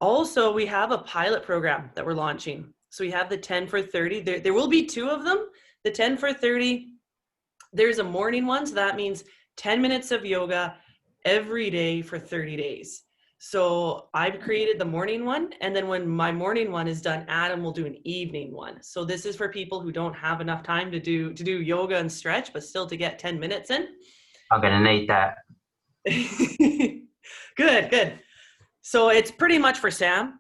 Also, we have a pilot program that we're launching. So we have the 10 for 30. There will be two of them. The 10 for 30, there's a morning one. So that means 10 minutes of yoga every day for 30 days. So I've created the morning one. And then when my morning one is done, Adam will do an evening one. So this is for people who don't have enough time to do yoga and stretch, but still to get 10 minutes in. I'm going to need that. Good. So it's pretty much for Sam.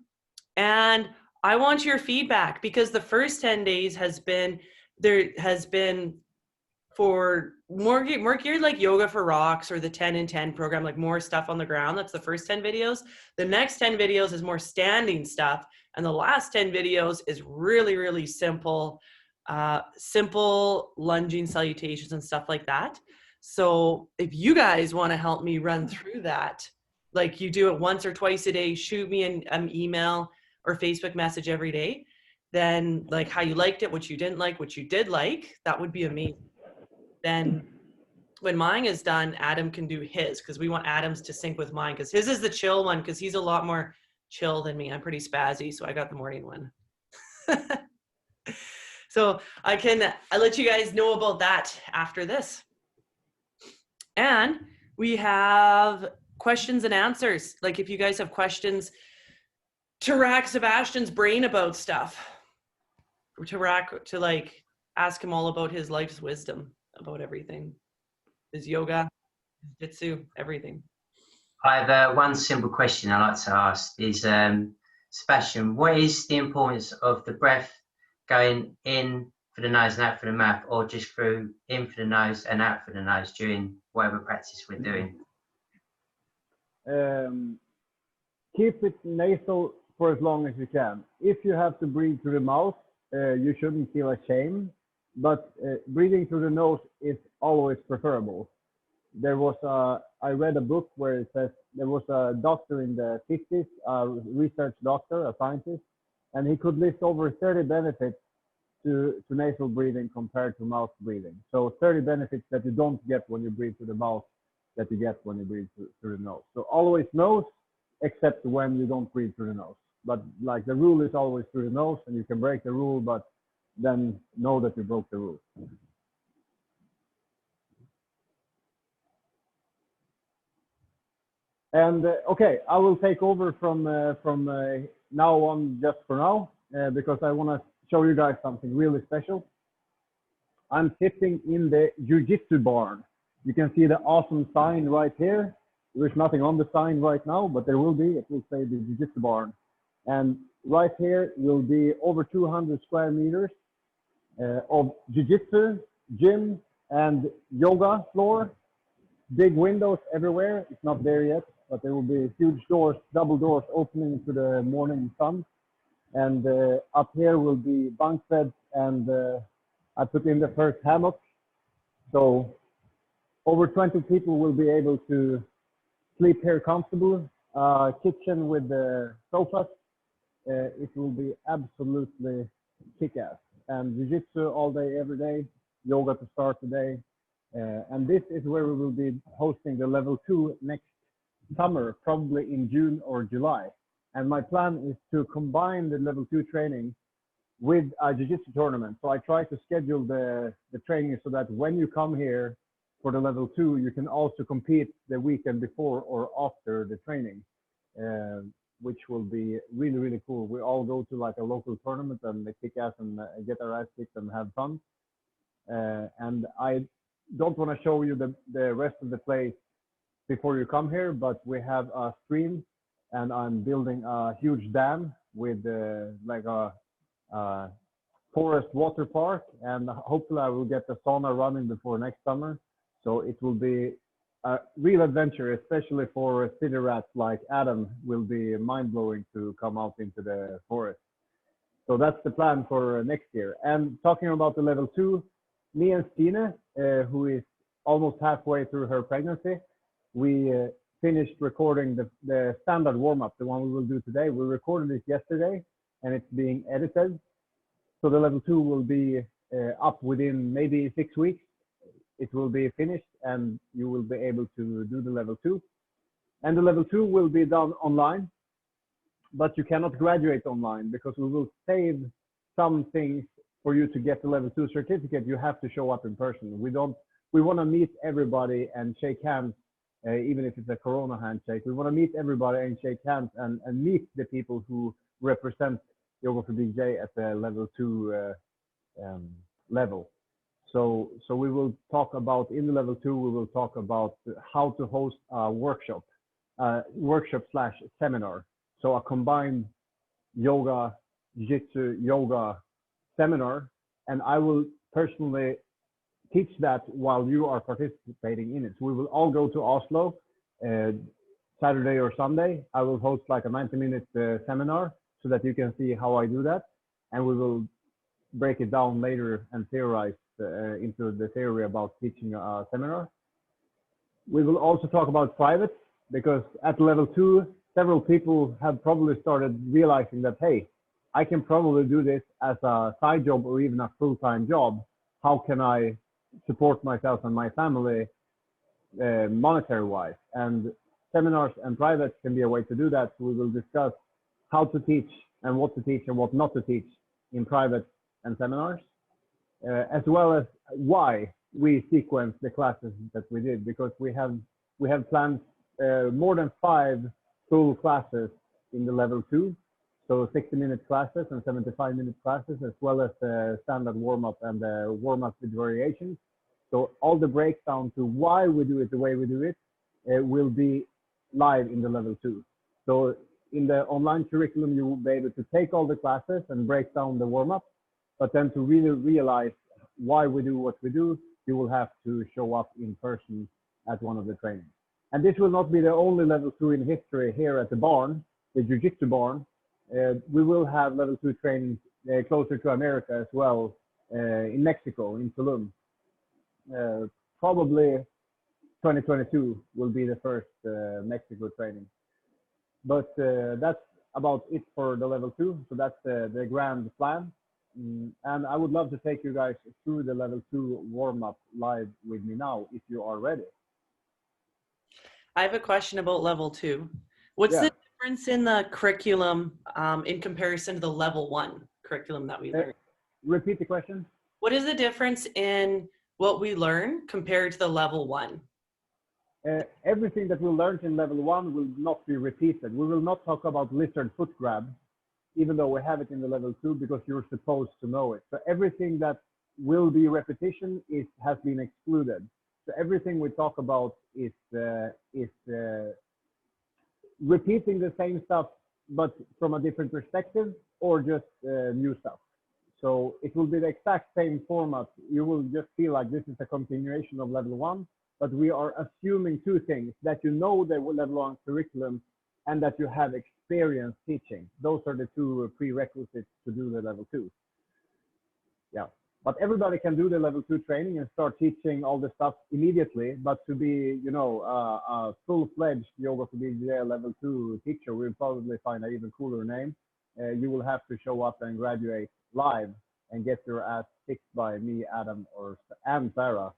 And I want your feedback because the first 10 days has been for more geared like yoga for rocks or the 10 and 10 program, like more stuff on the ground. That's the first 10 videos. The next 10 videos is more standing stuff. And the last 10 videos is really, really simple, simple lunging salutations and stuff like that. So if you guys want to help me run through that, like you do it once or twice a day, shoot me an email or Facebook message every day, then like how you liked it, what you didn't like, what you did like, that would be amazing. Then when mine is done, Adam can do his because we want Adam's to sync with mine because his is the chill one because he's a lot more chill than me. I'm pretty spazzy, so I got the morning one. So I'll let you guys know about that after this. And we have questions and answers. Like if you guys have questions to rack Sebastian's brain about stuff, to like ask him all about his life's wisdom about everything, his yoga, his jiu-jitsu, everything. I have one simple question I like to ask is, Sebastian, what is the importance of the breath going in for the nose and out for the mouth, or just through in for the nose and out for the nose during whatever practice we're doing? Keep it nasal for as long as you can. If you have to breathe through the mouth, you shouldn't feel ashamed, but breathing through the nose is always preferable. I read a book where it says there was a doctor in the 50s, a research doctor, a scientist, and he could list over 30 benefits to nasal breathing compared to mouth breathing. So 30 benefits that you don't get when you breathe through the mouth that you get when you breathe through the nose. So always nose, except when you don't breathe through the nose. But like the rule is always through the nose, and you can break the rule, but then know that you broke the rule. And okay, I will take over from now on just for now, because I want to show you guys something really special. I'm sitting in the jiu-jitsu barn. You can see the awesome sign right here. There's nothing on the sign right now, but there will be. It will say the jiu-jitsu barn. And right here will be over 200 square meters of jiu-jitsu, gym, and yoga floor. Big windows everywhere. It's not there yet, but there will be huge doors, double doors opening to the morning sun. And up here will be bunk beds, and I put in the first hammock. So over 20 people will be able to sleep here comfortably. Kitchen with the sofas. It will be absolutely kick-ass. And jiu-jitsu all day, every day. Yoga to start the day. And this is where we will be hosting the level 2 next summer, probably in June or July. And my plan is to combine the level 2 training with a jiu-jitsu tournament. So I try to schedule the training so that when you come here for the level 2, you can also compete the weekend before or after the training, which will be really, really cool. We all go to like a local tournament and kick ass and get our ass kicked and have fun. And I don't want to show you the rest of the place before you come here, but we have a stream, and I'm building a huge dam with like a forest water park, and hopefully I will get the sauna running before next summer. So it will be a real adventure, especially for city rats like Adam. Will be mind-blowing to come out into the forest. So that's the plan for next year. And talking about the level 2, me and Stine, who is almost halfway through her pregnancy, we finished recording the standard warm-up, the one we will do today. We recorded it yesterday, and it's being edited. So the level 2 will be up within maybe 6 weeks. It will be finished, and you will be able to do the level 2. And the level 2 will be done online. but you cannot graduate online because we will save some things for you to get the level 2 certificate. You have to show up in person. We want to meet everybody and shake hands, even if it's a Corona handshake. We want to meet everybody and shake hands and meet the people who represent Yoga for BJ at the level 2 level. So we will talk about, in the level 2, we will talk about how to host a workshop slash seminar. So a combined yoga, jiu-jitsu, yoga seminar. And I will personally teach that while you are participating in it. So we will all go to Oslo Saturday or Sunday. I will host like a 90-minute seminar so that you can see how I do that. And we will break it down later and theorize into the theory about teaching a seminar. We will also talk about private, because at level 2, several people have probably started realizing that, hey, I can probably do this as a side job or even a full-time job. How can I support myself and my family monetary-wise? And seminars and private can be a way to do that. So we will discuss how to teach and what not to teach in private and seminars, as well as why we sequence the classes that we did, because we have planned more than 5 full classes in the level 2, so 60-minute classes and 75-minute classes, as well as standard warm-up and warm-up with variations. So all the breakdown to why we do it the way we do it will be live in the level 2. So in the online curriculum, you will be able to take all the classes and break down the warm-up, but then to really realize why we do what we do, you will have to show up in person at one of the trainings. And this will not be the only level 2 in history here at the barn, the Jiu-Jitsu barn. We will have level 2 training closer to America as well, in Mexico, in Tulum. Probably 2022 will be the first Mexico training. But that's about it for the level 2. So that's the grand plan. And I would love to take you guys through the level 2 warm-up live with me now, if you are ready. I have a question about level 2. What's the difference in the curriculum in comparison to the level 1 curriculum that we learned? Repeat the question. What is the difference in what we learn compared to the level 1? Everything that we learned in level 1 will not be repeated. We will not talk about lizard foot grab, even though we have it in the level 2, because you're supposed to know it. So everything that will be repetition has been excluded. So everything we talk about is repeating the same stuff, but from a different perspective, or just new stuff. So it will be the exact same format. You will just feel like this is a continuation of level 1, but we are assuming 2 things: that you know the level 1 curriculum and that you have experience teaching. Those are the 2 prerequisites to do the level 2. Yeah, but everybody can do the level 2 training and start teaching all the stuff immediately. But to be, you know, a full-fledged Yoga for BJ level 2 teacher, we'll probably find an even cooler name. You will have to show up and graduate live and get your ass kicked by me, Adam, and Sarah.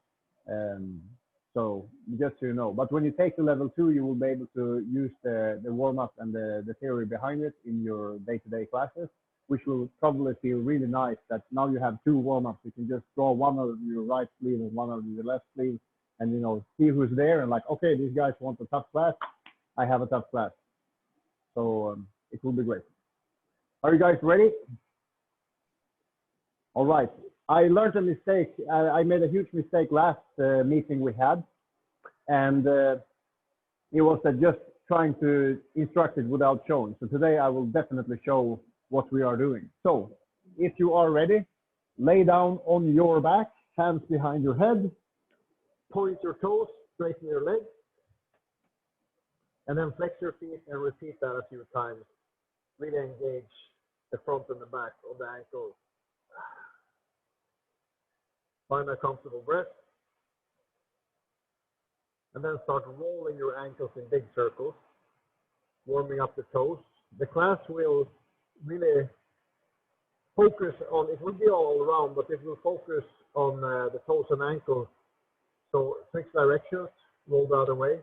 So just so you know, but when you take the level 2, you will be able to use the warm-up and the theory behind it in your day-to-day classes, which will probably feel really nice that now you have 2 warm-ups. You can just draw one of your right sleeve and one of your left sleeve, and, you know, see who's there and like, okay, these guys want a tough class. I have a tough class. So it will be great. Are you guys ready? All right. I learned a mistake. I made a huge mistake last meeting we had, and it was just trying to instruct it without showing. So today I will definitely show what we are doing. So if you are ready, lay down on your back, hands behind your head, point your toes, straighten your legs, and then flex your feet and repeat that a few times. Really engage the front and the back of the ankles. Find a comfortable breath. And then start rolling your ankles in big circles, warming up the toes. The class will really focus on, it will be all around, but it will focus on the toes and ankles. So 6 directions, roll the other way.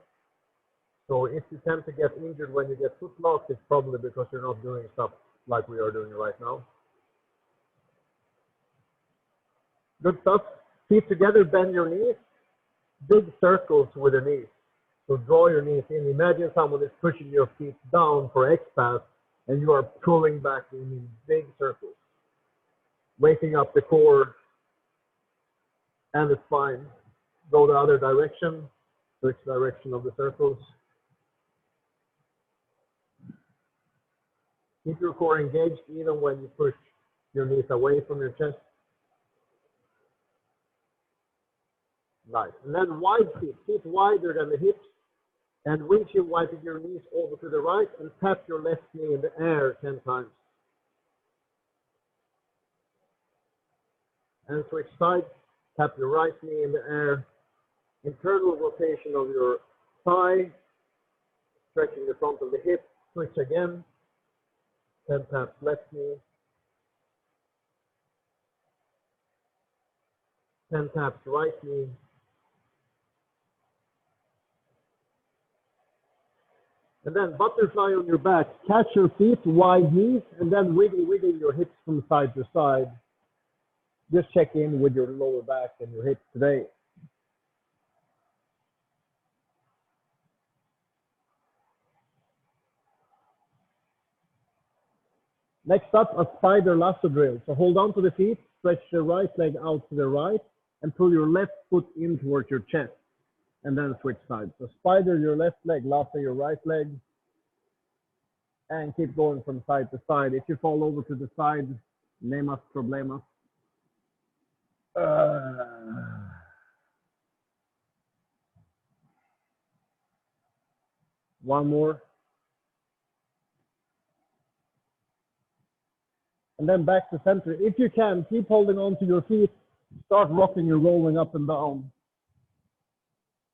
So if you tend to get injured when you get foot locked, it's probably because you're not doing stuff like we are doing right now. Good stuff. Feet together, bend your knees. Big circles with your knees. So draw your knees in. Imagine someone is pushing your feet down for X-pass and you are pulling back in big circles. Waking up the core and the spine. Go the other direction. Switch direction of the circles. Keep your core engaged even when you push your knees away from your chest. Nice. And then wide feet wider than the hips. And windshield wiping your knees over to the right and tap your left knee in the air 10 times. And switch sides. Tap your right knee in the air. Internal rotation of your thigh. Stretching the front of the hip. Switch again. 10 taps left knee. 10 taps right knee. And then butterfly on your back. Catch your feet, wide knees, and then wiggle your hips from side to side. Just check in with your lower back and your hips today. Next up, a spider lasso drill. So hold on to the feet, stretch the right leg out to the right, and pull your left foot in towards your chest. And then switch sides. So spider your left leg, lasso your right leg, and keep going from side to side. If you fall over to the side, no más problemas. One more. And then back to center. If you can, keep holding on to your feet. Start rocking and rolling up and down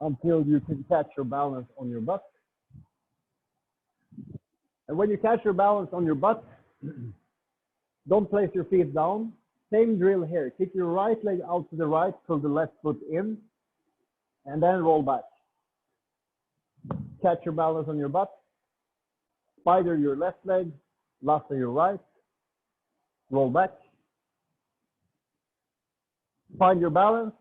until you can catch your balance on your butt. And when you catch your balance on your butt, don't place your feet down. Same drill here. Kick your right leg out to the right, pull the left foot in, and then roll back. Catch your balance on your butt. Spider your left leg, lasso your right, roll back. Find your balance.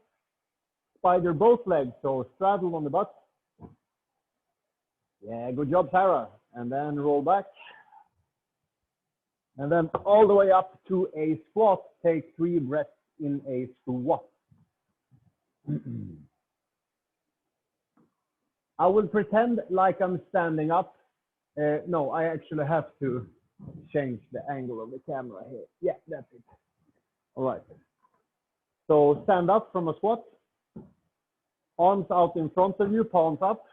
Spider both legs, so straddle on the butt. Yeah, good job, Sarah. And then roll back. And then all the way up to a squat. Take 3 breaths in a squat. I will pretend like I'm standing up. No, I actually have to change the angle of the camera here. Yeah, that's it. All right. So stand up from a squat. Arms out in front of you, palms up.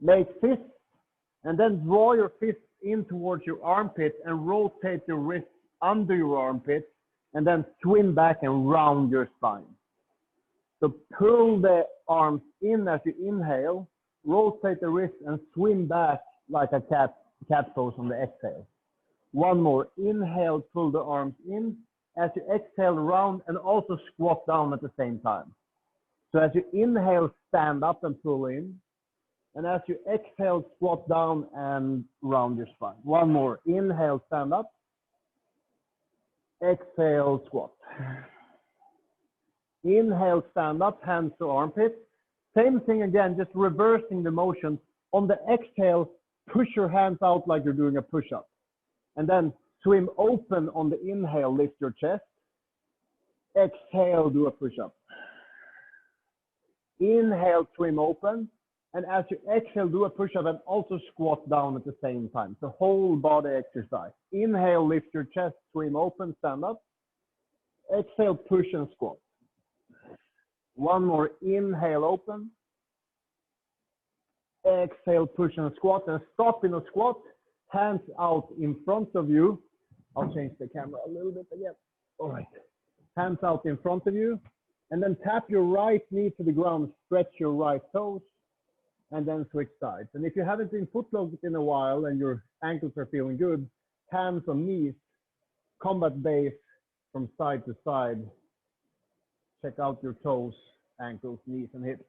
Make fists, and then draw your fists in towards your armpit and rotate your wrists under your armpit, and then swing back and round your spine. So pull the arms in as you inhale, rotate the wrist and swing back like a cat pose on the exhale. One more. Inhale, pull the arms in. As you exhale, round and also squat down at the same time. So as you inhale, stand up and pull in. And as you exhale, squat down and round your spine. One more. Inhale, stand up. Exhale, squat. Inhale, stand up, hands to armpits. Same thing again, just reversing the motion. On the exhale, push your hands out like you're doing a push-up. And then swim open on the inhale, lift your chest. Exhale, do a push-up. Inhale, swim open. And as you exhale, do a push-up and also squat down at the same time. So whole body exercise. Inhale, lift your chest, swim open, stand up. Exhale, push and squat. One more. Inhale, open. Exhale, push and squat. And stop in a squat. Hands out in front of you. I'll change the camera a little bit again. All right. Hands out in front of you. And then tap your right knee to the ground. Stretch your right toes. And then switch sides. And if you haven't been footlocked in a while and your ankles are feeling good, hands on knees, combat base from side to side. Check out your toes, ankles, knees, and hips.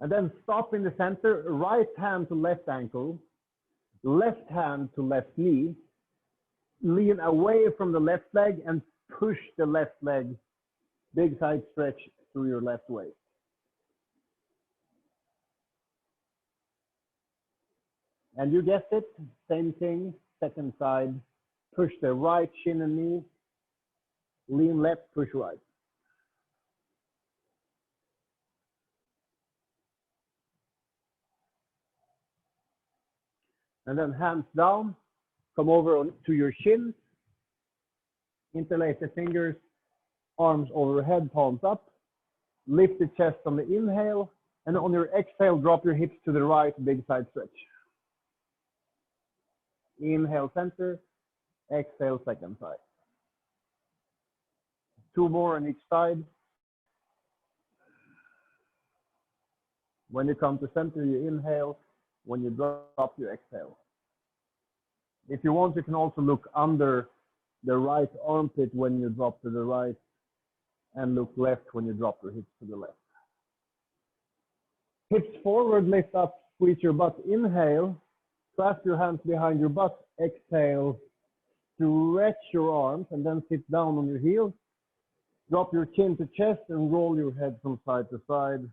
And then stop in the center, right hand to left ankle, left hand to left knee, lean away from the left leg and push the left leg, big side stretch through your left waist. And you guessed it, same thing, second side, push the right shin and knee, lean left, push right. And then hands down, come over to your shins, interlace the fingers, arms overhead, palms up, lift the chest on the inhale, and on your exhale, drop your hips to the right, big side stretch. Inhale center, exhale second side. 2 more on each side. When you come to center, you inhale. When you drop, you exhale. If you want, you can also look under the right armpit when you drop to the right and look left when you drop your hips to the left. Hips forward, lift up, squeeze your butt. Inhale, clasp your hands behind your butt. Exhale, stretch your arms and then sit down on your heels. Drop your chin to chest and roll your head from side to side.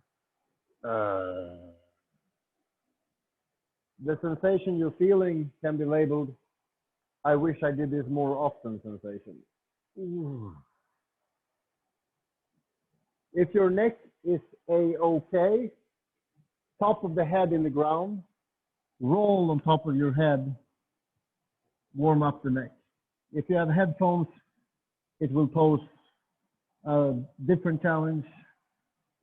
The sensation you're feeling can be labeled, I wish I did this more often sensation. Ooh. If your neck is a-okay, top of the head in the ground, roll on top of your head, warm up the neck. If you have headphones, it will pose a different challenge,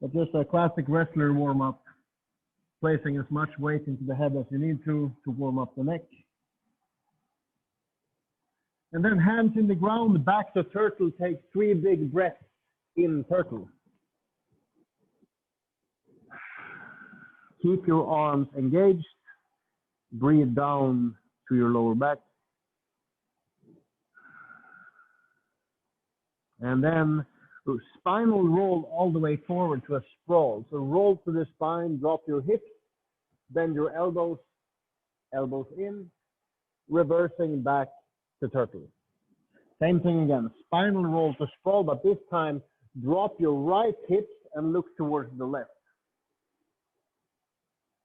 but just a classic wrestler warm up, placing as much weight into the head as you need to warm up the neck. And then hands in the ground, back to turtle, take 3 big breaths in turtle. Keep your arms engaged, breathe down to your lower back. And then spinal roll all the way forward to a sprawl. So roll to the spine, drop your hips, bend your elbows, elbows in, reversing back to turtle. Same thing again, spinal roll to sprawl, but this time drop your right hips and look towards the left.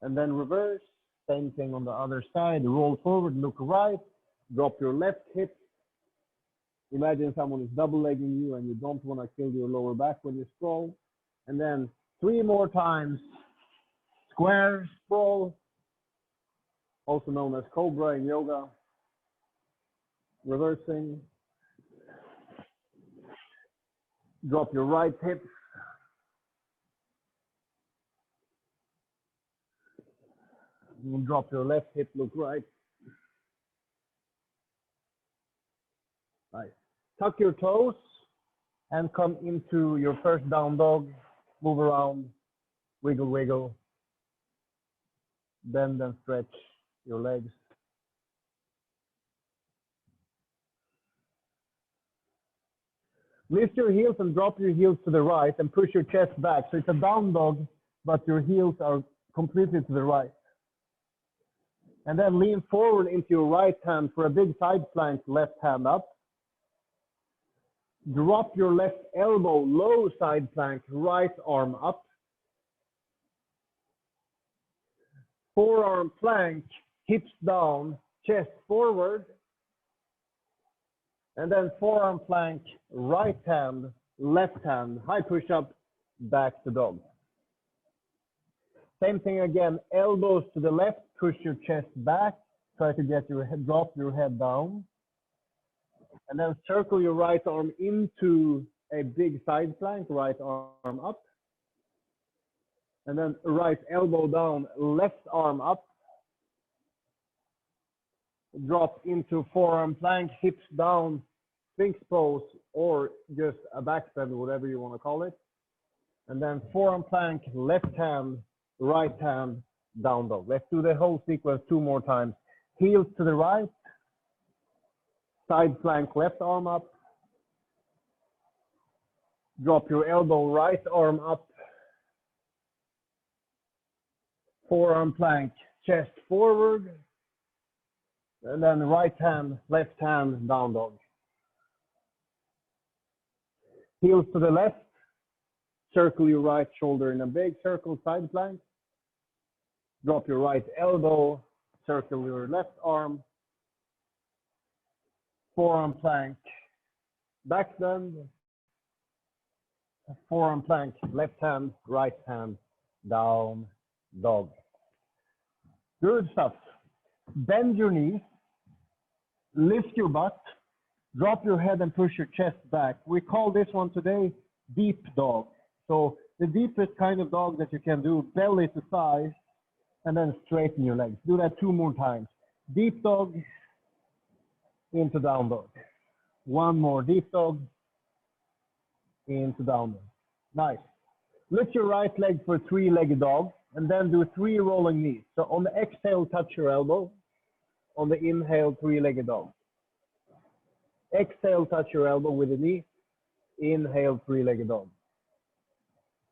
And then reverse, same thing on the other side, roll forward, look right, drop your left hip. Imagine someone is double legging you and you don't want to kill your lower back when you sprawl. And then 3 more times, square sprawl, also known as cobra in yoga. Reversing. Drop your right hip. And drop your left hip, look right. Nice. Tuck your toes and come into your first down dog. Move around, wiggle, wiggle. Bend and stretch your legs. Lift your heels and drop your heels to the right and push your chest back. So it's a down dog, but your heels are completely to the right. And then lean forward into your right hand for a big side plank, left hand up. Drop your left elbow, low side plank, right arm up. Forearm plank, hips down, chest forward. And then forearm plank, right hand, left hand, high push up, back to dog. Same thing again, elbows to the left, push your chest back, try to get your head, drop your head down. And then circle your right arm into a big side plank, right arm up. And then right elbow down, left arm up. Drop into forearm plank, hips down, Sphinx pose, or just a back bend, whatever you want to call it. And then forearm plank, left hand, right hand, down dog. Let's do the whole sequence 2 more times. Heels to the right, side plank, left arm up. Drop your elbow, right arm up. Forearm plank, chest forward. And then right hand, left hand, down dog. Heels to the left. Circle your right shoulder in a big circle, side plank. Drop your right elbow. Circle your left arm. Forearm plank, back bend. Forearm plank, left hand, right hand, down dog. Good stuff. Bend your knees, lift your butt, drop your head and push your chest back. We call this one today deep dog. So the deepest kind of dog that you can do, belly to thigh, and then straighten your legs. Do that 2 more times. Deep dog into down dog. 1 more deep dog into down dog. Nice. Lift your right leg for a 3-legged dog and then do 3 rolling knees. So on the exhale, touch your elbow. On the inhale, 3-legged dog. Exhale, touch your elbow with the knee. Inhale, 3-legged dog.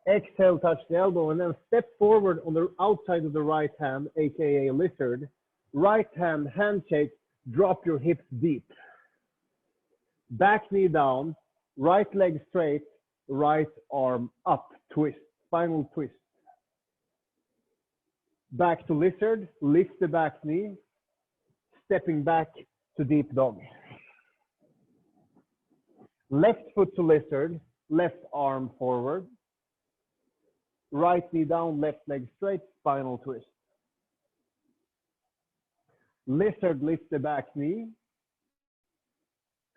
Exhale, touch the elbow and then step forward on the outside of the right hand, aka lizard. Right hand, handshake, drop your hips deep. Back knee down, right leg straight, right arm up, twist, spinal twist. Back to lizard, lift the back knee, stepping back to deep dog. Left foot to lizard, left arm forward. Right knee down, left leg straight, spinal twist. Lizard, lift the back knee,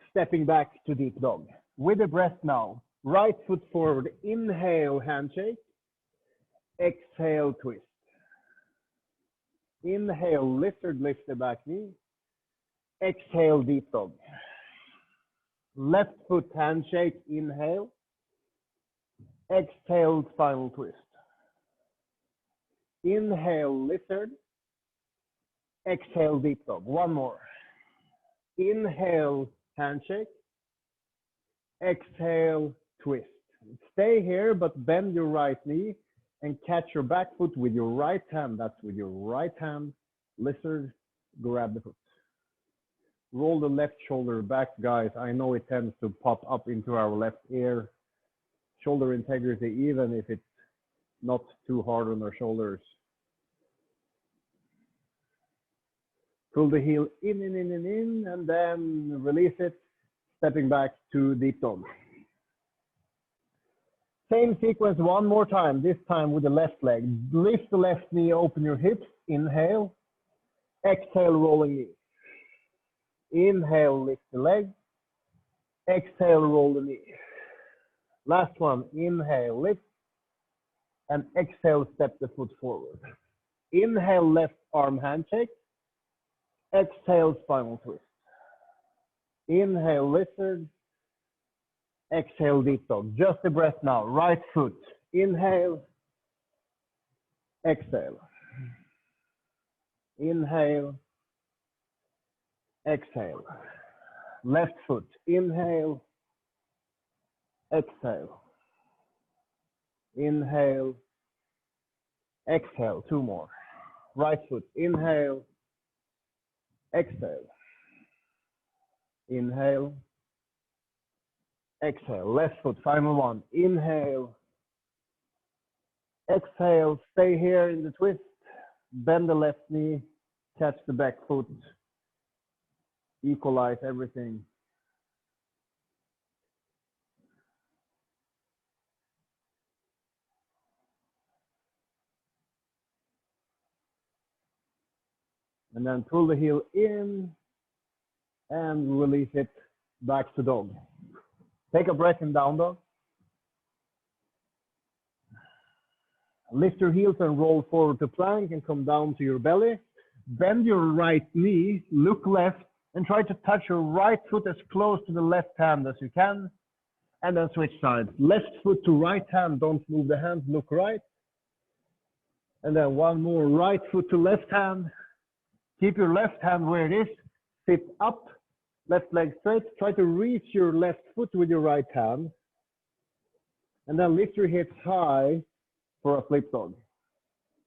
stepping back to deep dog. With the breath now, right foot forward, inhale, handshake, exhale, twist. Inhale, lizard, lift the back knee, exhale, deep dog. Left foot handshake, inhale, exhale, spinal twist. Inhale, lizard, exhale, deep dog. 1 more. Inhale, handshake, exhale, twist. Stay here, but bend your right knee and catch your back foot with your right hand. That's with your right hand. Lizard, grab the foot. Roll the left shoulder back, guys. I know it tends to pop up into our left ear. Shoulder integrity, even if it's not too hard on our shoulders. Pull the heel in, and then release it, stepping back to deep dog. Same sequence 1 more time, this time with the left leg. Lift the left knee, open your hips, inhale, exhale, rolling knee. Inhale, lift the leg, exhale, roll the knee. Last one, inhale, lift, and exhale, step the foot forward. Inhale, left arm handshake, exhale, spinal twist. Inhale, lizard, exhale, deep dog. Just a breath now, right foot, inhale, exhale. Inhale, exhale. Left foot, inhale, exhale. Inhale, exhale. 2 more. Right foot, inhale, exhale. Inhale, exhale. Left foot, final one. Inhale, exhale. Stay here in the twist. Bend the left knee, catch the back foot. Equalize everything. And then pull the heel in and release it back to dog. Take a breath in down dog. Lift your heels and roll forward to plank and come down to your belly. Bend your right knee, look left, and try to touch your right foot as close to the left hand as you can. And then switch sides. Left foot to right hand, don't move the hand, look right. And then 1 more, right foot to left hand. Keep your left hand where it is. Sit up, left leg straight. Try to reach your left foot with your right hand. And then lift your hips high for a flip dog.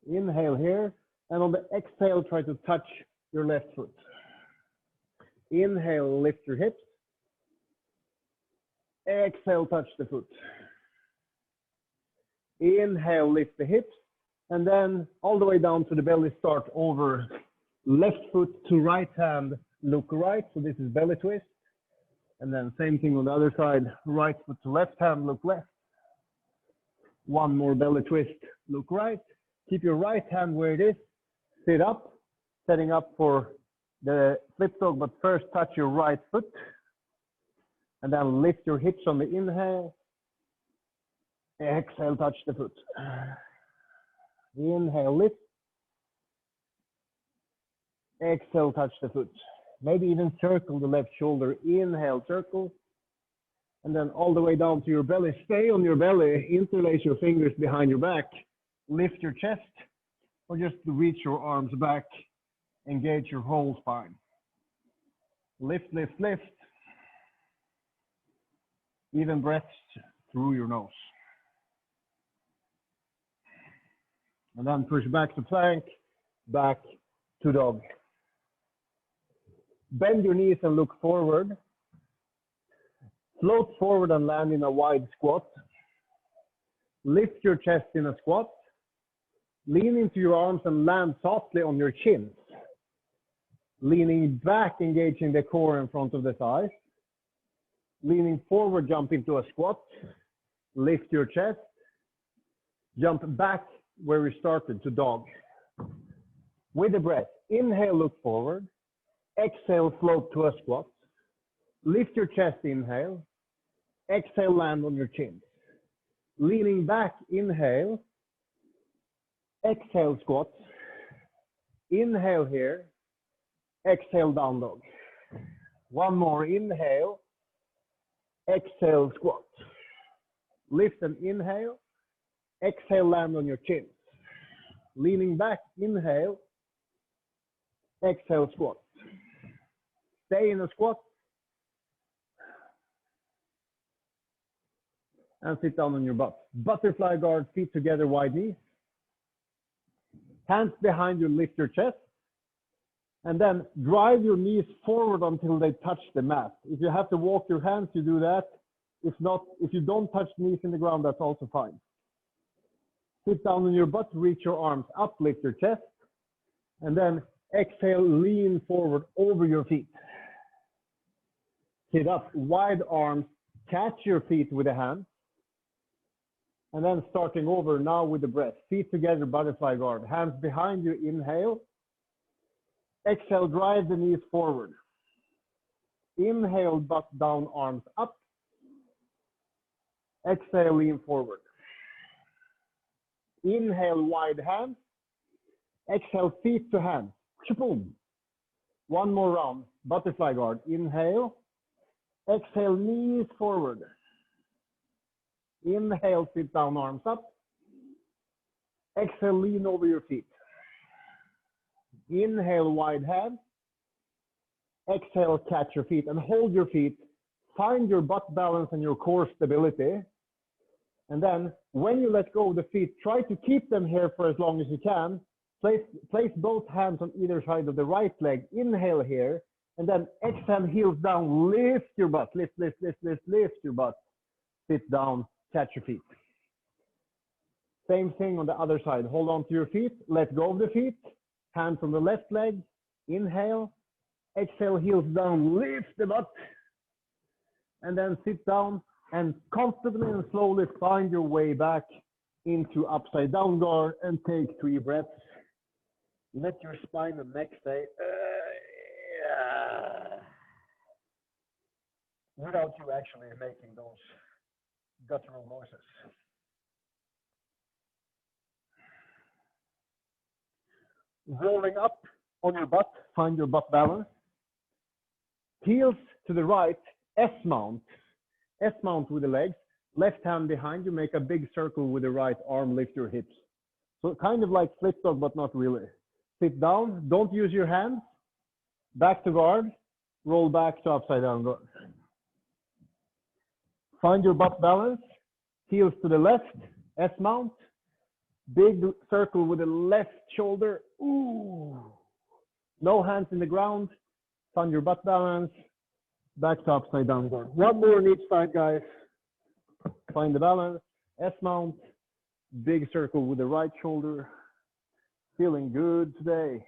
Inhale here, and on the exhale, try to touch your left foot. Inhale, lift your hips. Exhale, touch the foot. Inhale, lift the hips, and then all the way down to the belly, start over. Left foot to right hand, look right, so this is belly twist. And then same thing on the other side, right foot to left hand, look left. One more belly twist, look right. Keep your right hand where it is, sit up, setting up for the flip dog, but first touch your right foot. And then lift your hips on the inhale. Exhale, touch the foot. Inhale, lift. Exhale, touch the foot. Maybe even circle the left shoulder. Inhale, circle. And then all the way down to your belly. Stay on your belly. Interlace your fingers behind your back. Lift your chest. Or just reach your arms back. Engage your whole spine. Lift, lift, lift. Even breaths through your nose. And then push back to plank, back to dog. Bend your knees and look forward. Float forward and land in a wide squat. Lift your chest in a squat. Lean into your arms and land softly on your chins. Leaning back, engaging the core in front of the thighs. Leaning forward, jump into a squat. Lift your chest. Jump back where we started to dog. With the breath, inhale, look forward. Exhale, float to a squat. Lift your chest, inhale. Exhale, land on your chin. Leaning back, inhale. Exhale, squat. Inhale here. Exhale, down dog. One more, inhale. Exhale, squat. Lift and inhale. Exhale, land on your chin. Leaning back, inhale. Exhale, squat. Stay in a squat. And sit down on your butt. Butterfly guard, feet together, wide knees. Hands behind you, lift your chest. And then drive your knees forward until they touch the mat. If you have to walk your hands, you do that. If not, if you don't touch knees in the ground, that's also fine. Sit down on your butt, reach your arms up, lift your chest. And then exhale, lean forward over your feet. Sit up, wide arms, catch your feet with the hands. And then starting over now with the breath. Feet together, butterfly guard. Hands behind you, inhale. Exhale, drive the knees forward. Inhale, butt down, arms up. Exhale, lean forward. Inhale, wide hands. Exhale, feet to hands. Boom. One more round, butterfly guard. Inhale. Exhale, knees forward. Inhale, sit down, arms up. Exhale, lean over your feet. Inhale, wide hand. Exhale, catch your feet and hold your feet. Find your butt balance and your core stability. And then when you let go of the feet, try to keep them here for as long as you can. Place both hands on either side of the right leg. Inhale here. And then exhale, heels down. Lift your butt. Lift, lift, lift, lift, lift your butt. Sit down. Catch your feet. Same thing on the other side. Hold on to your feet. Let go of the feet. Hands on the left leg. Inhale. Exhale, heels down. Lift the butt. And then sit down and comfortably and slowly find your way back into upside down guard and take 3 breaths. Let your spine and neck say, without you actually making those guttural noises. Rolling up on your butt, find your butt balance. Heels to the right, S-mount. S-mount with the legs. Left hand behind you, make a big circle with the right arm, lift your hips. So kind of like flip dog, but not really. Sit down, don't use your hands. Back to guard, roll back to upside down guard. Find your butt balance. Heels to the left, S-mount. Big circle with the left shoulder. Ooh. No hands in the ground. Find your butt balance. Back to upside down guard. One more on each side, guys. Find the balance. S-mount. Big circle with the right shoulder. Feeling good today.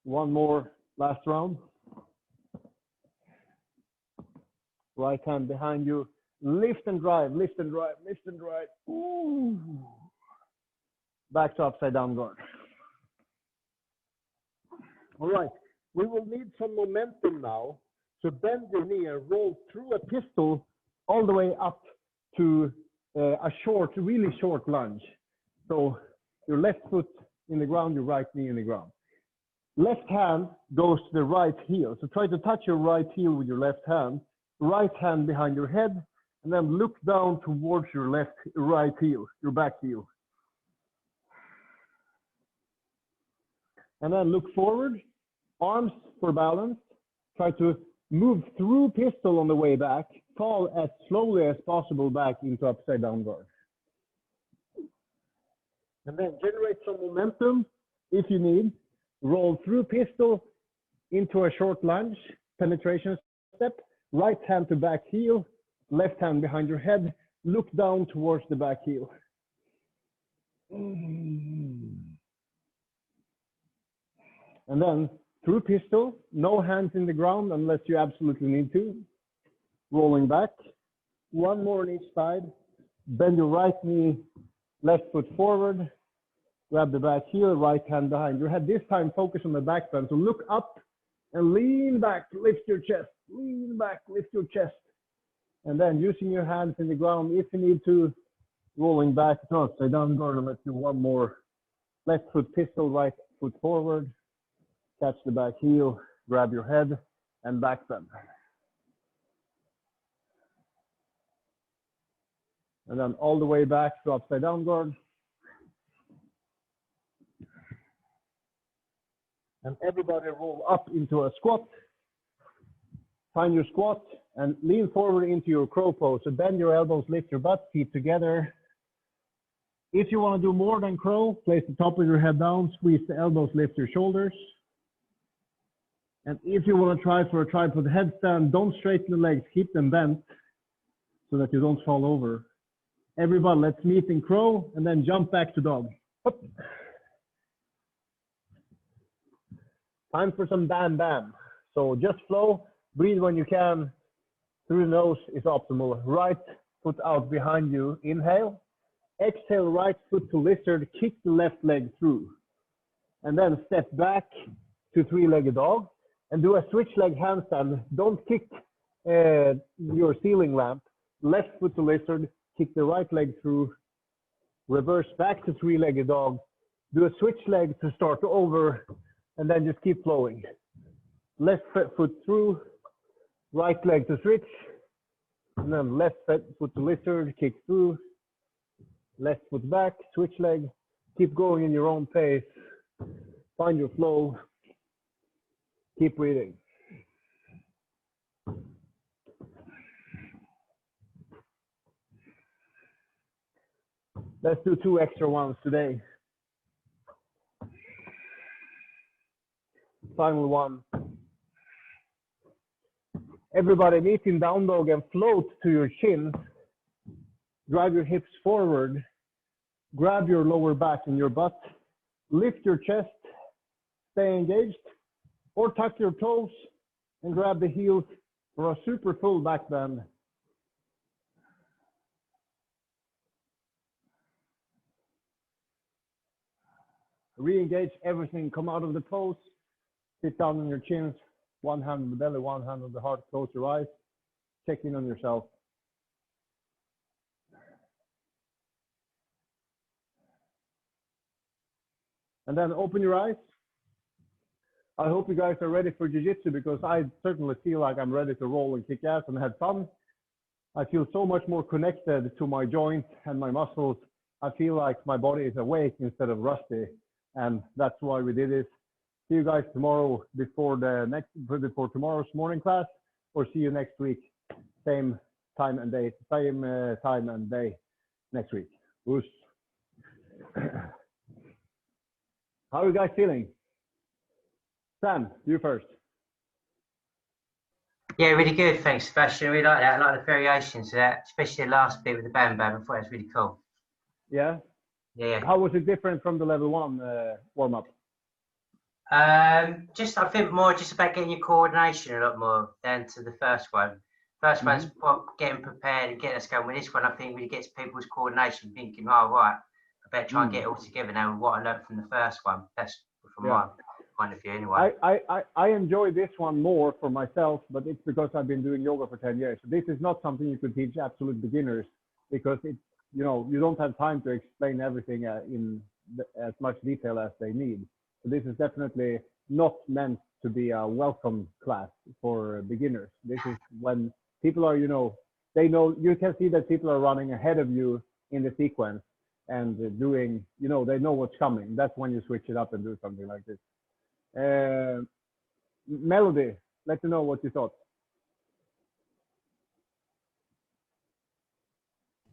One more, last round. Right hand behind you. Lift and drive, lift and drive, lift and drive. Ooh. Back to upside down guard. All right, we will need some momentum now. So bend your knee and roll through a pistol all the way up to a short, really short lunge. So your left foot in the ground, your right knee in the ground. Left hand goes to the right heel. So try to touch your right heel with your left hand. Right hand behind your head, and then look down towards your right heel, your back heel. And then look forward, arms for balance. Try to move through pistol on the way back. Fall as slowly as possible back into upside down guard. And then generate some momentum if you need. Roll through pistol into a short lunge, penetration step. Right hand to back heel, left hand behind your head, look down towards the back heel. And then through pistol, no hands in the ground unless you absolutely need to. Rolling back. One more on each side. Bend your right knee, left foot forward. Grab the back heel, right hand behind your head. This time focus on the back bend. So look up and lean back, lift your chest. Lean back, lift your chest. And then using your hands in the ground, if you need to, rolling back to upside down guard, and let's do one more. Left foot pistol, right foot forward. Catch the back heel, grab your head, and back bend. And then all the way back to upside down guard. And everybody roll up into a squat. Find your squat and lean forward into your crow pose. So bend your elbows, lift your butt, feet together. If you want to do more than crow, place the top of your head down, squeeze the elbows, lift your shoulders. And if you want to try for a tripod headstand, don't straighten the legs, keep them bent so that you don't fall over. Everybody, let's meet in crow and then jump back to dog. Up. Time for some bam bam. So just flow. Breathe when you can. Through the nose is optimal. Right foot out behind you. Inhale. Exhale, right foot to lizard. Kick the left leg through. And then step back to three-legged dog. And do a switch leg handstand. Don't kick your ceiling lamp. Left foot to lizard. Kick the right leg through. Reverse back to three-legged dog. Do a switch leg to start over. And then just keep flowing. Left foot through. Right leg to switch, and then left foot to lizard, kick through, left foot back, switch leg, keep going in your own pace, find your flow, keep breathing. Let's do 2 extra ones today. Final one. Everybody meet in down dog and float to your chins. Drive your hips forward. Grab your lower back and your butt. Lift your chest. Stay engaged. Or tuck your toes and grab the heels for a super full back bend. Re-engage everything. Come out of the pose. Sit down on your chins. One hand on the belly, one hand on the heart. Close your eyes. Check in on yourself. And then open your eyes. I hope you guys are ready for jiu-jitsu because I certainly feel like I'm ready to roll and kick ass and have fun. I feel so much more connected to my joints and my muscles. I feel like my body is awake instead of rusty. And that's why we did this. See you guys tomorrow before tomorrow's morning class, or see you next week, same time and day next week. Whoosh. How are you guys feeling? Sam, you first. Yeah, really good. Thanks, Sebastian. We like that. I like the variations of that, especially the last bit with the bam bam. I thought it was really cool. Yeah. Yeah. How was it different from the level 1 warm up? Just I think more just about getting your coordination a lot more than to the first one. First one's getting prepared and getting us going. With this one, I think really gets people's coordination, thinking, oh right, I better try and get it all together now. What I learned from the first one. That's from my point of view, anyway. I enjoy this one more for myself, but it's because I've been doing yoga for 10 years. So this is not something you could teach absolute beginners because it's, you know, you don't have time to explain everything in as much detail as they need. So this is definitely not meant to be a welcome class for beginners. This is when people are, you know, they know, you can see that people are running ahead of you in the sequence and doing, you know, they know what's coming. That's when you switch it up and do something like this. Melody, let me know what you thought.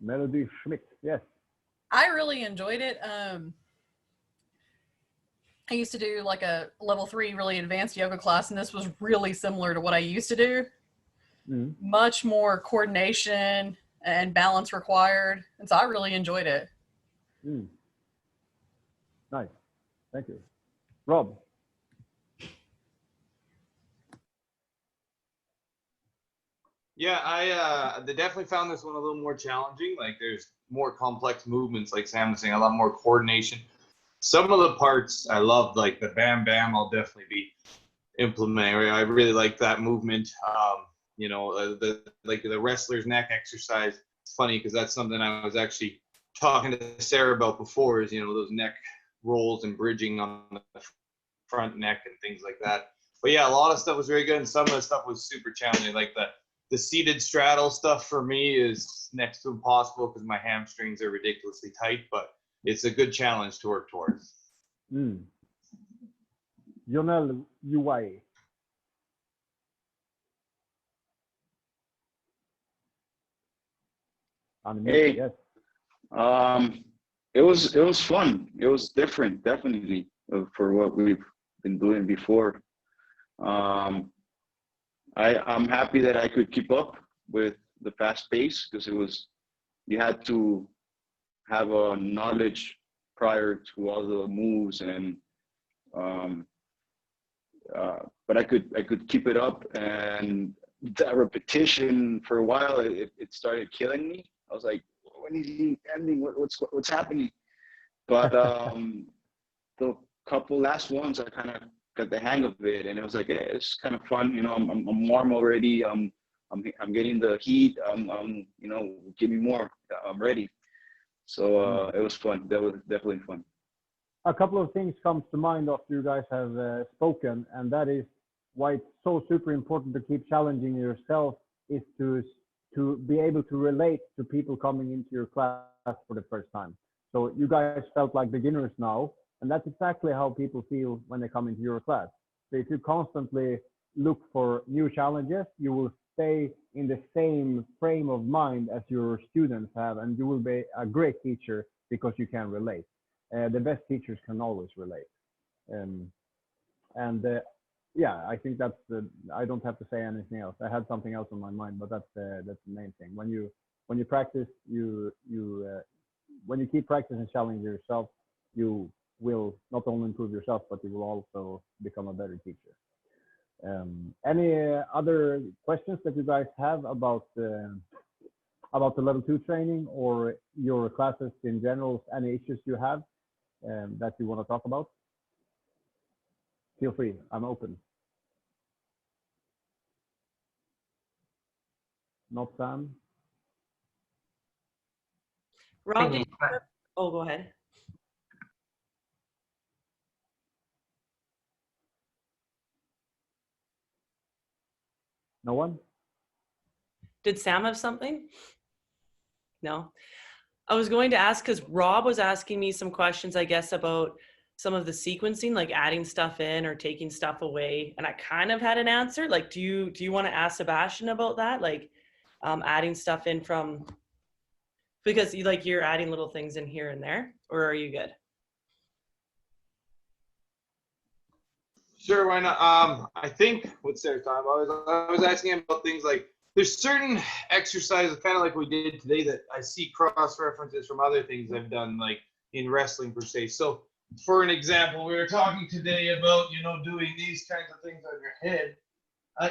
Melody Schmidt, yes. I really enjoyed it. I used to do like a level 3 really advanced yoga class, and this was really similar to what I used to do. Much more coordination and balance required. And so I really enjoyed it. Nice. Thank you. Rob. Yeah, I definitely found this one a little more challenging. Like there's more complex movements, like Sam was saying, a lot more coordination. Some of the parts I loved, like the bam bam, I'll definitely be implementing. I really like that movement. You know, the wrestler's neck exercise. It's funny because that's something I was actually talking to Sarah about before. Is, you know, those neck rolls and bridging on the front neck and things like that. But yeah, a lot of stuff was very good, and some of the stuff was super challenging. Like the seated straddle stuff for me is next to impossible because my hamstrings are ridiculously tight, but it's a good challenge to work towards. Jonel UI. Hey, yes. it was fun. It was different, definitely, for what we've been doing before. I'm happy that I could keep up with the fast pace because you had to have a knowledge prior to all the moves, and but I could keep it up, and that repetition for a while it started killing me. I was like, when is he ending? What's happening? But the couple last ones I kind of got the hang of it, and it was like, hey, it's kind of fun. You know, I'm warm already. I'm getting the heat. You know, give me more. I'm ready. So it was fun. That was definitely fun. A couple of things comes to mind after you guys have spoken, and that is why it's so super important to keep challenging yourself is to be able to relate to people coming into your class for the first time. So you guys felt like beginners now, and that's exactly how people feel when they come into your class. So if you constantly look for new challenges, you will stay in the same frame of mind as your students have, and you will be a great teacher because you can relate. The best teachers can always relate. Yeah, I think that's I don't have to say anything else. I had something else on my mind, but that's the main thing. When you practice, when you keep practicing and challenging yourself, you will not only improve yourself, but you will also become a better teacher. Any other questions that you guys have about the level 2 training or your classes in general? Any issues you have that you want to talk about? Feel free. I'm open. Not Sam. Rob, oh, go ahead. No one? Did Sam have something? No. I was going to ask because Rob was asking me some questions, I guess, about some of the sequencing, like adding stuff in or taking stuff away. And I kind of had an answer. Like, do you want to ask Sebastian about that? Like adding stuff in from Because you're adding little things in here and there, or are you good? Sure, why not? I think what's their time? I was asking him about things like there's certain exercises, kind of like we did today, that I see cross references from other things I've done, like in wrestling per se. So, for an example, we were talking today about doing these kinds of things on your head.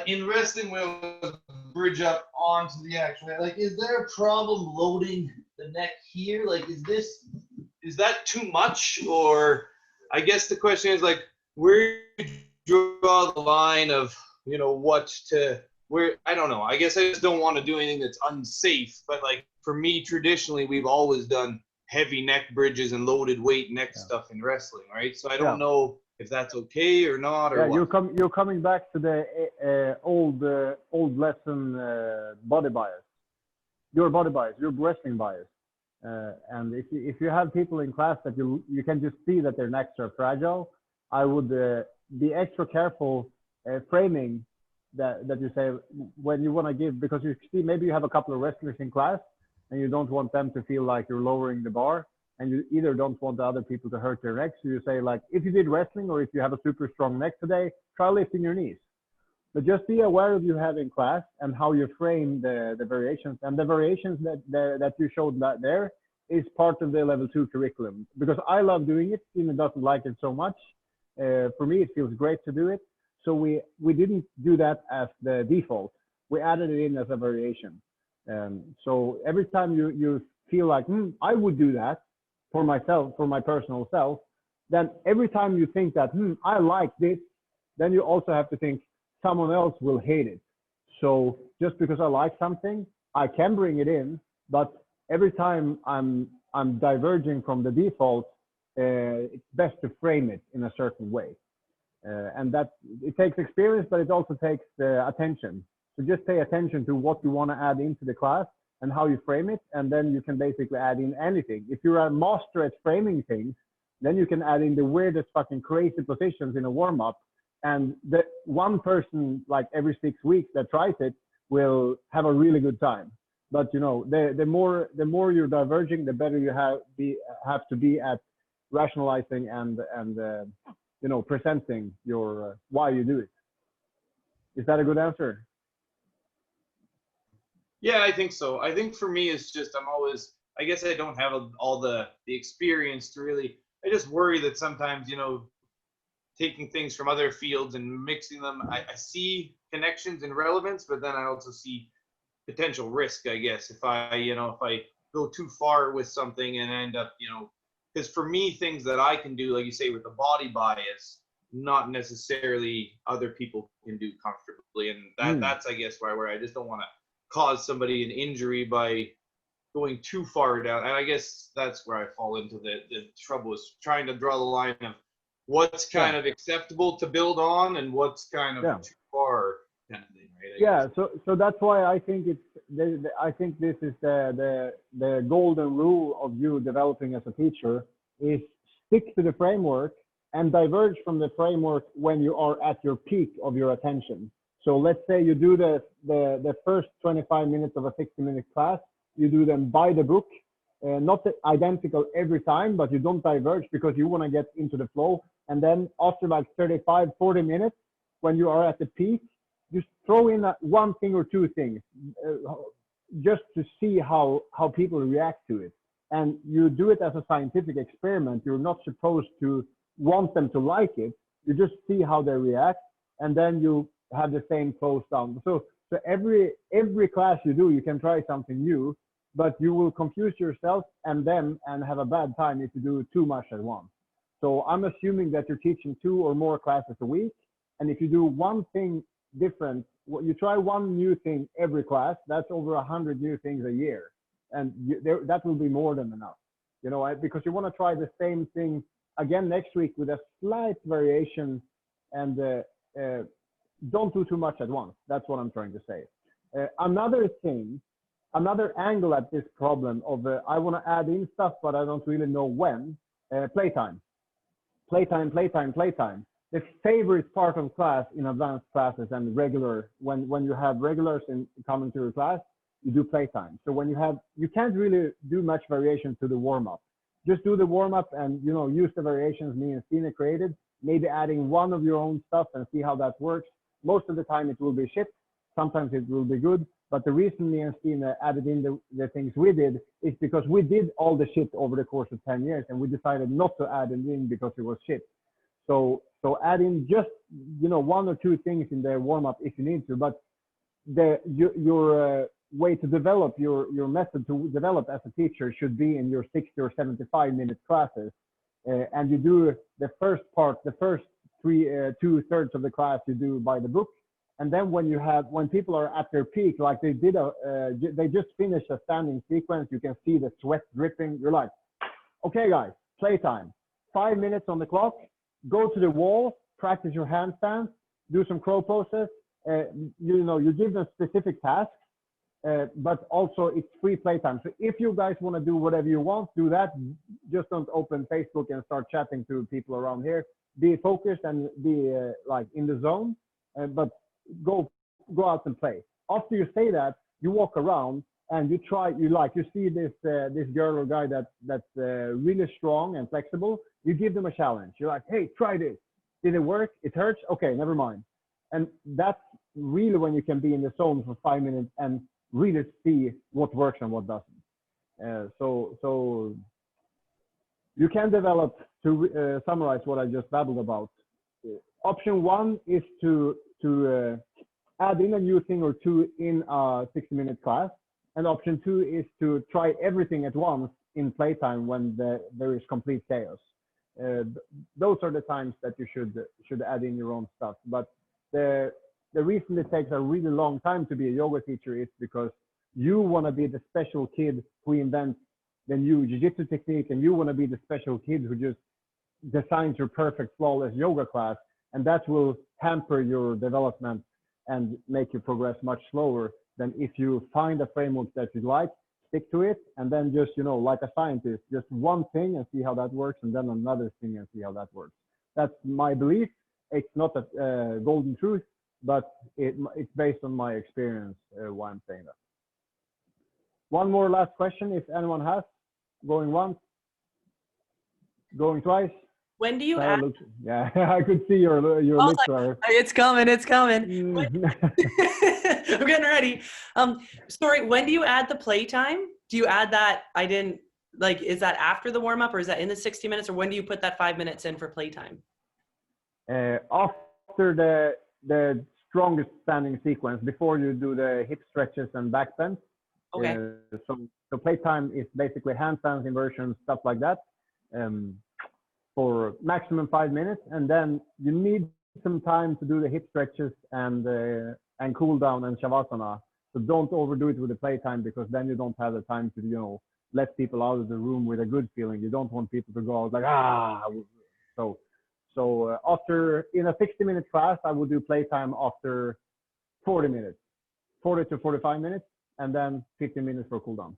In wrestling, we'll bridge up onto the actual head. Like, is there a problem loading the neck here? Like, is that too much? Or I guess the question is like, where do you draw the line of where I don't know. I guess I just don't want to do anything that's unsafe. But like for me, traditionally, we've always done heavy neck bridges and loaded weight neck stuff in wrestling, right? So I don't know if that's okay or not, or what. You're coming back to the old lesson body bias. Your body bias, your wrestling bias. And if you have people in class that you can just see that their necks are fragile, I would be extra careful framing that you say when you want to give, because you see maybe you have a couple of wrestlers in class and you don't want them to feel like you're lowering the bar, and you either don't want the other people to hurt their necks. So you say like, if you did wrestling or if you have a super strong neck today, try lifting your knees. But just be aware of you have in class and how you frame the variations. And the variations that you showed there is part of the level 2 curriculum, because I love doing it. Steven doesn't like it so much. For me, it feels great to do it. So we didn't do that as the default. We added it in as a variation. So every time you feel like, I would do that for myself, for my personal self, then every time you think that, I like this, then you also have to think someone else will hate it. So just because I like something, I can bring it in, but every time I'm diverging from the default, it's best to frame it in a certain way. And that it takes experience, but it also takes attention. So just pay attention to what you want to add into the class and how you frame it, and then you can basically add in anything. If you're a master at framing things, then you can add in the weirdest fucking crazy positions in a warm-up, and the one person like every 6 weeks that tries it will have a really good time. But the more you're diverging, the better you have to be at rationalizing and presenting your why you do it. Is that a good answer? Yeah, I think so. I think for me, it's just I guess I don't have all the experience to really. I just worry that sometimes, taking things from other fields and mixing them, I see connections and relevance, but then I also see potential risk, I guess, if I go too far with something and end up, because for me, things that I can do, like you say, with the body bias, not necessarily other people can do comfortably. And that's, I guess, where I just don't want to cause somebody an injury by going too far down. And I guess that's where I fall into the trouble, is trying to draw the line of what's kind of acceptable to build on and what's kind of too far kind of thing, right? So that's why I think I think this is the golden rule of you developing as a teacher, is stick to the framework and diverge from the framework when you are at your peak of your attention. So let's say you do the first 25 minutes of a 60-minute class, you do them by the book, not identical every time, but you don't diverge because you want to get into the flow. And then after like 35, 40 minutes, when you are at the peak, just throw in one thing or two things just to see how people react to it. And you do it as a scientific experiment. You're not supposed to want them to like it. You just see how they react, and then you have the same close down. So every class you do, you can try something new, but you will confuse yourself and them and have a bad time if you do too much at once. So I'm assuming that you're teaching 2 or more classes a week. And if you do one thing different, you try one new thing every class, that's over 100 new things a year. And that will be more than enough, because you want to try the same thing again next week with a slight variation, and don't do too much at once. That's what I'm trying to say. Another angle at this problem of I want to add in stuff, but I don't really know when. Playtime. The favorite part of class in advanced classes and regular, when you have regulars coming to your class, you do playtime. So when you can't really do much variation to the warm-up. Just do the warm-up and, you know, use the variations me and Stina created, maybe adding one of your own stuff and see how that works. Most of the time it will be shit. Sometimes it will be good. But the reason me and Stina added in the things we did is because we did all the shit over the course of 10 years and we decided not to add it in because it was shit. So add in just, you know, one or two things in the warm-up if you need to, but your way to develop your method to develop as a teacher should be in your 60 or 75-minute classes. And you do the first part, the first 2/3 of the class you do by the book. And then when people are at their peak, like they just finished a standing sequence, you can see the sweat dripping. You're like, okay, guys, playtime. 5 minutes on the clock. Go to the wall, practice your handstands, do some crow poses. You know, you give them specific tasks, but also it's free playtime. So if you guys want to do whatever you want, do that. Just don't open Facebook and start chatting to people around here. Be focused and be like in the zone, but go out and play. After you say that, you walk around and you see this girl or guy that's really strong and flexible. You give them a challenge. You're like, hey, try this. Did it work? It hurts? Okay, never mind. And that's really when you can be in the zone for 5 minutes and really see what works and what doesn't. So you can develop, to summarize what I just babbled about. Option one is to add in a new thing or two in a 60-minute class. And option two is to try everything at once in playtime when there is complete chaos. Those are the times that you should add in your own stuff. But the reason it takes a really long time to be a yoga teacher is because you want to be the special kid who invents the new jiu-jitsu technique, and you want to be the special kid who just designs your perfect flawless yoga class, and that will hamper your development and make you progress much slower than if you find a framework that you like, stick to it, and then just, you know, like a scientist, just one thing and see how that works, and then another thing and see how that works. That's my belief. It's not a golden truth, but it's based on my experience why I'm saying that. One more last question, if anyone has. Going once, going twice. When do you add? Yeah, I could see your lips are. It's coming. It's coming. I'm getting ready. Sorry, when do you add the playtime? Do you add that? Is that after the warm up, or is that in the 60 minutes, or when do you put that 5 minutes in for playtime? After the strongest standing sequence, before you do the hip stretches and back bends. Okay. So playtime is basically handstands, inversions, stuff like that, for maximum 5 minutes, and then you need some time to do the hip stretches and cool down and shavasana. So don't overdo it with the playtime, because then you don't have the time to, you know, let people out of the room with a good feeling. You don't want people to go out like, ah. So after, in a 60-minute class, I would do playtime after 40 minutes, 40 to 45 minutes, and then 15 minutes for cool down.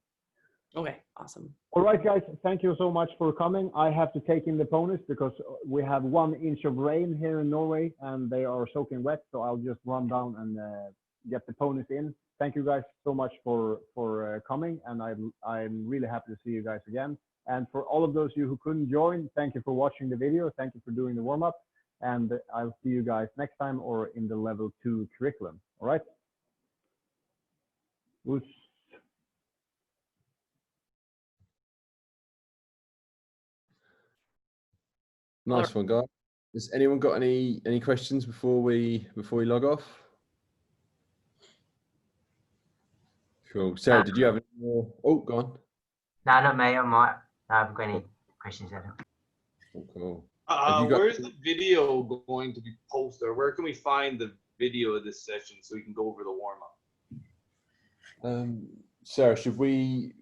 Okay, awesome. All right, guys, thank you so much for coming. I have to take in the ponies because we have 1 inch of rain here in Norway and they are soaking wet. So I'll just run down and get the ponies in. Thank you guys so much for coming, and I'm really happy to see you guys again. And for all of those of you who couldn't join, thank you for watching the video. Thank you for doing the warm-up, and I'll see you guys next time or in the level 2 curriculum. All right. Oops. Nice one, guys. Has anyone got any questions before we log off? Cool. Sarah, did you have any more? Oh, go on. No, not me. I haven't got any questions at all. Oh, cool. Where's the video going to be posted? Or where can we find the video of this session so we can go over the warm-up? Sarah, should we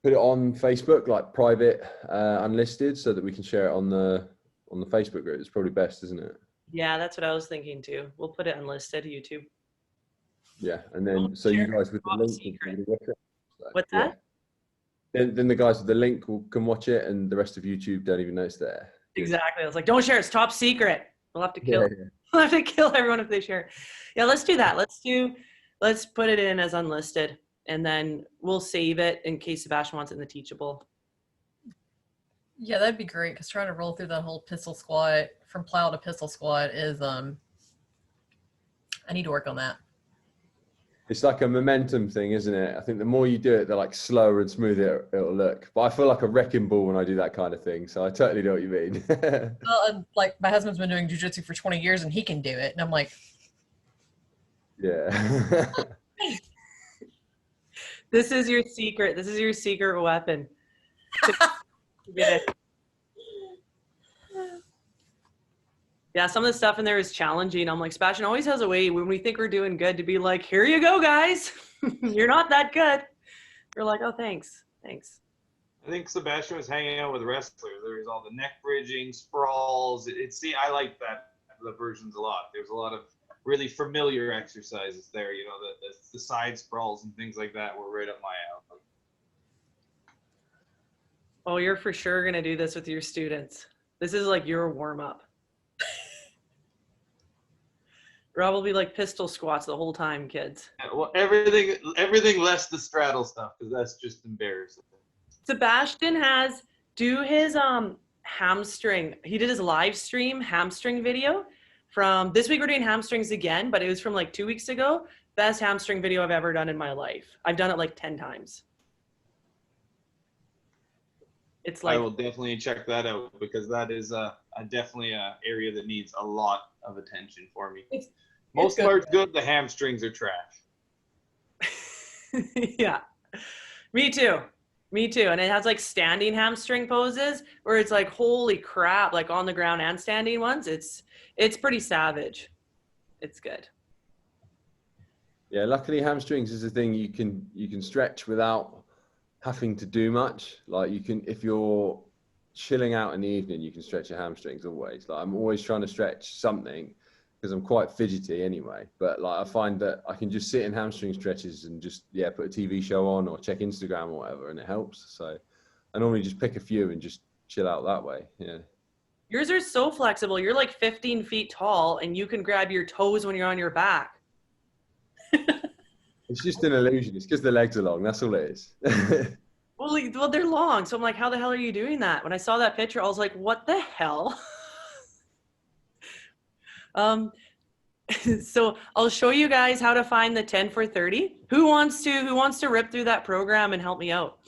put it on Facebook, like private, unlisted, so that we can share it on the Facebook group? It's probably best, isn't it? Yeah, that's what I was thinking too. We'll put it unlisted to YouTube. Yeah, and then so you guys with the link will watch it. So, What's that? Yeah. Then the guys with the link can watch it, and the rest of YouTube don't even know it's there. Exactly. I was like, don't share. It's top secret. We'll have to kill. We'll have to kill everyone if they share. Yeah, let's do that. Let's put it in as unlisted. and then we'll save it in case Sebastian wants it in the teachable. Yeah, that'd be great, because trying to roll through that whole pistol squat from plow to pistol squat is I need to work on that. It's like a momentum thing, isn't it? I think the more you do it, the like slower and smoother it'll look. But I feel like a wrecking ball when I do that kind of thing. So I totally know what you mean. Well, and like my husband's been doing jiu-jitsu for 20 years and he can do it. And I'm like, yeah. This is your secret. This is your secret weapon. Yeah. Yeah, some of the stuff in there is challenging. I'm like, Sebastian always has a way when we think we're doing good to be like, here you go, guys. You're not that good. We're like, oh, thanks. Thanks. I think Sebastian was hanging out with wrestlers. There's all the neck bridging, sprawls. I like the versions a lot. There's a lot of really familiar exercises there. You know, the side sprawls and things like that were right up my alley. Oh, you're for sure going to do this with your students. This is like your warm-up. Rob will be like pistol squats the whole time, kids. Yeah, well, everything less the straddle stuff, because that's just embarrassing. Sebastian do his hamstring. He did his live stream hamstring video from this week. We're doing hamstrings again, but it was from like 2 weeks ago. Best hamstring video I've ever done in my life. I've done it like 10 times. It's like, I will definitely check that out, because that is definitely an area that needs a lot of attention for me. Most parts good. The hamstrings are trash. Yeah, me too. Me too. And it has like standing hamstring poses where it's like, holy crap, like on the ground and standing ones. It's pretty savage. It's good. Yeah, luckily hamstrings is a thing you can stretch without having to do much. Like you can, if you're chilling out in the evening, you can stretch your hamstrings always. Like I'm always trying to stretch something because I'm quite fidgety anyway. But like I find that I can just sit in hamstring stretches and just, yeah, put a TV show on or check Instagram or whatever, and it helps. So I normally just pick a few and just chill out that way. Yeah. Yours are so flexible. You're like 15 feet tall and you can grab your toes when you're on your back. It's just an illusion. It's because the legs are long. That's all it is. Well, they're long. So I'm like, how the hell are you doing that? When I saw that picture, I was like, what the hell? So I'll show you guys how to find the 10 for 30. Who wants to rip through that program and help me out?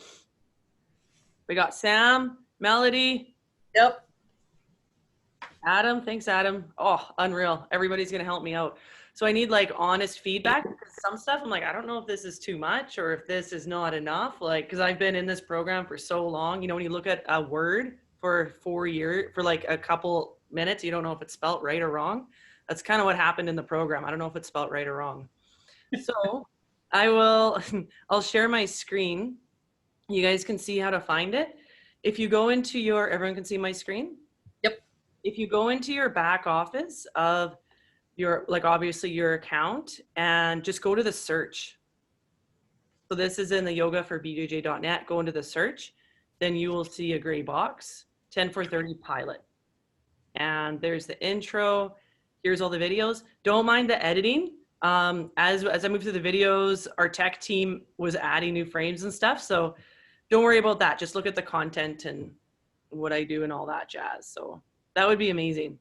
We got Sam, Melody. yep. Adam, thanks, Adam. Oh, unreal. Everybody's going to help me out. So I need like honest feedback because some stuff I'm like, I don't know if this is too much or if this is not enough. Like, because I've been in this program for so long, you know, when you look at a word for 4 years, for like a couple minutes, you don't know if it's spelt right or wrong. That's kind of what happened in the program. I don't know if it's spelt right or wrong. So I'll share my screen. You guys can see how to find it. If you go into everyone can see my screen? Yep. If you go into your back office of your, like obviously your account, and just go to the search. So this is in the yogaforbjj.net. Go into the search, then you will see a gray box, 10 for 30 pilot. And there's the intro. Here's all the videos. Don't mind the editing. As I move through the videos, our tech team was adding new frames and stuff. So don't worry about that. Just look at the content and what I do and all that jazz. So that would be amazing.